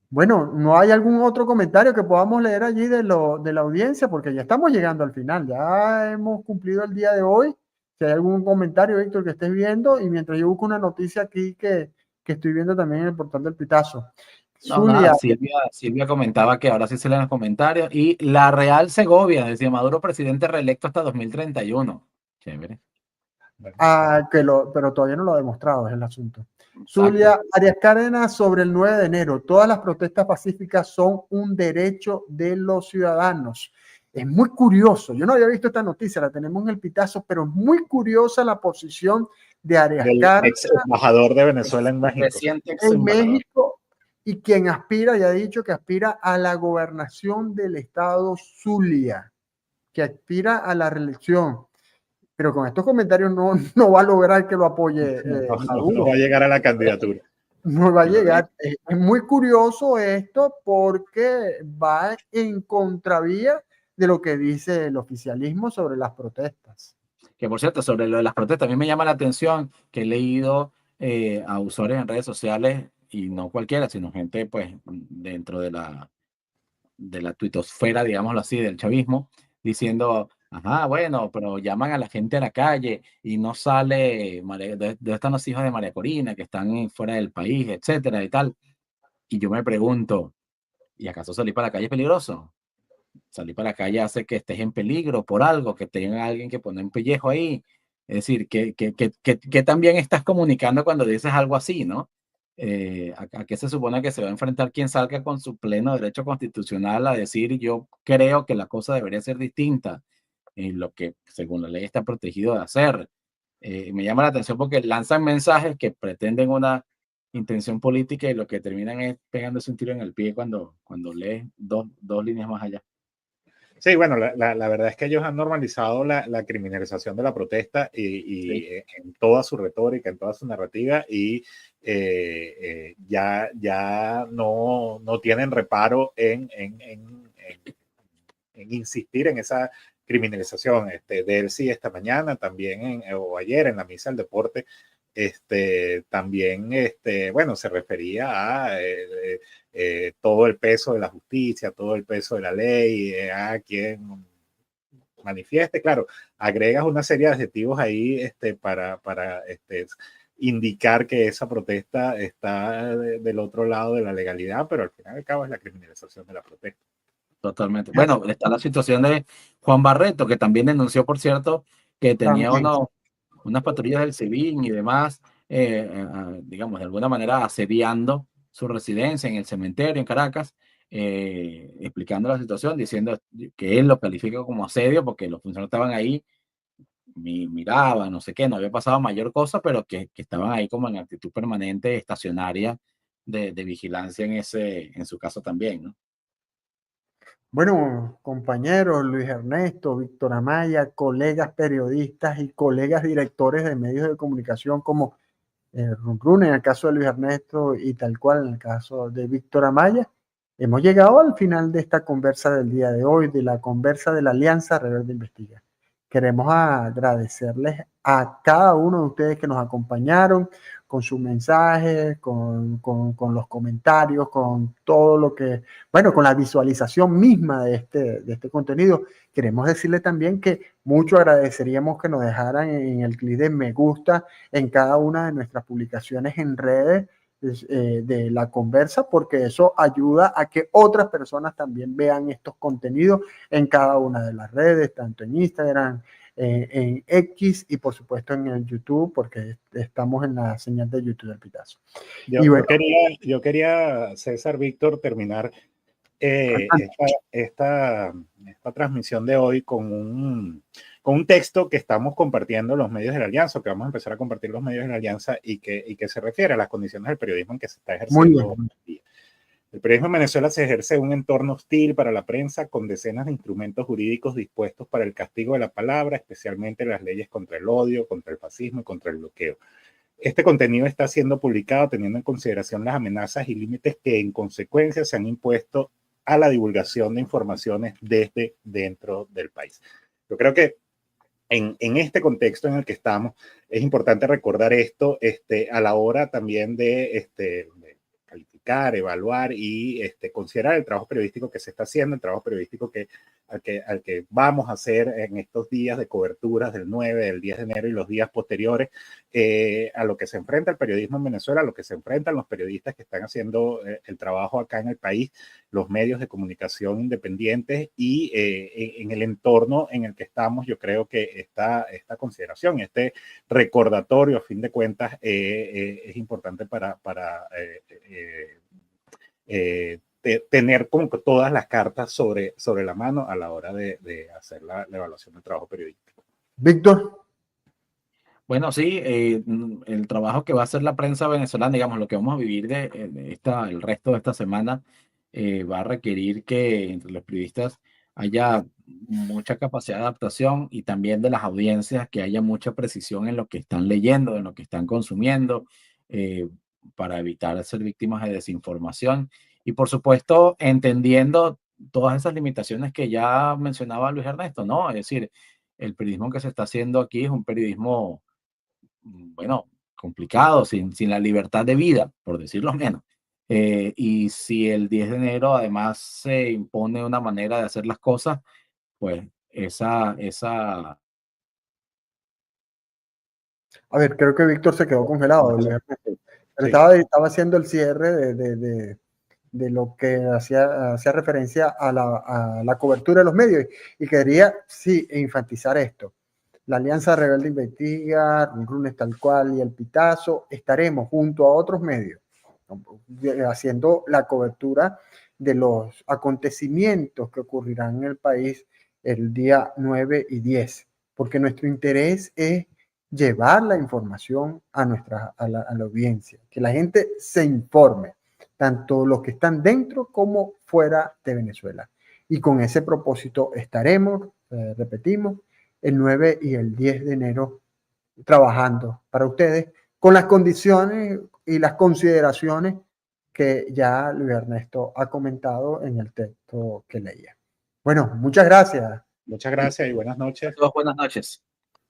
Bueno, ¿no hay algún otro comentario que podamos leer allí de la audiencia? Porque ya estamos llegando al final, ya hemos cumplido el día de hoy. Si hay algún comentario, Víctor, que estés viendo, y mientras yo busco una noticia aquí que estoy viendo también en el portal del Pitazo. Zulia. Silvia comentaba que ahora sí se leen los comentarios. Y la Real Segovia, decía Maduro, presidente reelecto hasta 2031. Chévere. Pero todavía no lo ha demostrado, es el asunto. Zulia, Arias Cárdenas, sobre el 9 de enero. Todas las protestas pacíficas son un derecho de los ciudadanos. Es muy curioso. Yo no había visto esta noticia, la tenemos en el Pitazo, pero es muy curiosa la posición de Arias Cárdenas, ex embajador de Venezuela en México, y quien aspira, ya ha dicho que aspira a la gobernación del estado Zulia, que aspira a la reelección. Pero con estos comentarios no va a lograr que lo apoye. No va a llegar a la candidatura. No va a llegar. Es muy curioso esto porque va en contravía de lo que dice el oficialismo sobre las protestas. Que por cierto, sobre lo de las protestas, a mí me llama la atención que he leído a usuarios en redes sociales, y no cualquiera, sino gente pues dentro de la tuitosfera, digámoslo así, del chavismo, diciendo, ajá, bueno, pero llaman a la gente a la calle y no sale, ¿dónde están los hijos de María Corina que están fuera del país, etcétera y tal? Y yo me pregunto, ¿y acaso salir para la calle es peligroso? Salir para la calle hace que estés en peligro por algo, que tenga alguien que pone un pellejo ahí. Es decir, que también estás comunicando cuando dices algo así, ¿no? ¿A qué se supone que se va a enfrentar quien salga con su pleno derecho constitucional a decir yo creo que la cosa debería ser distinta en lo que según la ley está protegido de hacer? Me llama la atención porque lanzan mensajes que pretenden una intención política y lo que terminan es pegándose un tiro en el pie cuando lees dos líneas más allá. Sí, bueno, la verdad es que ellos han normalizado la criminalización de la protesta y en toda su retórica, en toda su narrativa, y ya no tienen reparo en insistir en esa criminalización. Delcy esta mañana también, o ayer en la misa del deporte, también, bueno, se refería a todo el peso de la justicia, todo el peso de la ley, a quien manifieste. Claro, agregas una serie de adjetivos ahí para indicar que esa protesta está del otro lado de la legalidad, pero al final y al cabo es la criminalización de la protesta. Totalmente. Bueno, está la situación de Juan Barreto, que también denunció, por cierto, que tenía unas patrullas del SEBIN y demás, digamos, de alguna manera asediando su residencia en el cementerio en Caracas, explicando la situación, diciendo que él lo califica como asedio porque los funcionarios estaban ahí, miraban, no sé qué, no había pasado mayor cosa, pero que estaban ahí como en actitud permanente, estacionaria de vigilancia en su caso también, ¿no? Bueno, compañeros, Luis Ernesto, Víctor Amaya, colegas periodistas y colegas directores de medios de comunicación como Run en el caso de Luis Ernesto y tal cual en el caso de Víctor Amaya, hemos llegado al final de esta conversa del día de hoy, de la conversa de la Alianza Rebelde Investiga. Queremos agradecerles a cada uno de ustedes que nos acompañaron con sus mensajes, con los comentarios, con todo lo que, bueno, con la visualización misma de este contenido. Queremos decirles también que mucho agradeceríamos que nos dejaran en el clic de me gusta en cada una de nuestras publicaciones en redes de la conversa, porque eso ayuda a que otras personas también vean estos contenidos en cada una de las redes, tanto en Instagram, en X y por supuesto en el YouTube, porque estamos en la señal de YouTube del Pitazo. Yo quería, César, Víctor, terminar esta transmisión de hoy con un texto que estamos compartiendo los medios de la Alianza, que vamos a empezar a compartir los medios de la Alianza y que se refiere a las condiciones del periodismo en que se está ejerciendo hoy en día. El periodismo en Venezuela se ejerce en un entorno hostil para la prensa, con decenas de instrumentos jurídicos dispuestos para el castigo de la palabra, especialmente las leyes contra el odio, contra el fascismo y contra el bloqueo. Este contenido está siendo publicado teniendo en consideración las amenazas y límites que en consecuencia se han impuesto a la divulgación de informaciones desde dentro del país. Yo creo que en este contexto en el que estamos, es importante recordar esto a la hora también de calificar, evaluar y considerar el trabajo periodístico que se está haciendo, el trabajo periodístico al que vamos a hacer en estos días de coberturas del 9, del 10 de enero y los días posteriores, a lo que se enfrenta el periodismo en Venezuela, a lo que se enfrentan los periodistas que están haciendo el trabajo acá en el país, los medios de comunicación independientes y en el entorno en el que estamos. Yo creo que esta consideración, este recordatorio, a fin de cuentas, es importante para tener como que todas las cartas sobre la mano a la hora de hacer la evaluación del trabajo periodístico. Víctor. Bueno, sí, el trabajo que va a hacer la prensa venezolana, digamos, lo que vamos a vivir el resto de esta semana, va a requerir que entre los periodistas haya mucha capacidad de adaptación y también de las audiencias que haya mucha precisión en lo que están leyendo, en lo que están consumiendo, para evitar ser víctimas de desinformación. Y por supuesto, entendiendo todas esas limitaciones que ya mencionaba Luis Ernesto, ¿no? Es decir, el periodismo que se está haciendo aquí es un periodismo, bueno, complicado, sin la libertad de vida, por decirlo menos. Y si el 10 de enero además se impone una manera de hacer las cosas, pues esa A ver, creo que Víctor se quedó congelado. Pero estaba haciendo el cierre de lo que hacía referencia a la cobertura de los medios y quería, sí, enfatizar esto. La Alianza Rebelde Investiga, Runes Tal Cual y El Pitazo, estaremos junto a otros medios haciendo la cobertura de los acontecimientos que ocurrirán en el país el día 9 y 10, porque nuestro interés es llevar la información a la audiencia, que la gente se informe, tanto los que están dentro como fuera de Venezuela. Y con ese propósito estaremos, repetimos, el 9 y el 10 de enero trabajando para ustedes con las condiciones y las consideraciones que ya Luis Ernesto ha comentado en el texto que leía. Bueno, muchas gracias. Muchas gracias y buenas noches. Buenas noches.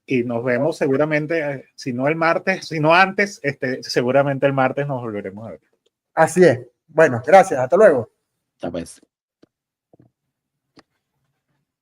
Y nos vemos seguramente, si no el martes, si no antes, seguramente el martes nos volveremos a ver. Así es. Bueno, gracias. Hasta luego. Ya pues.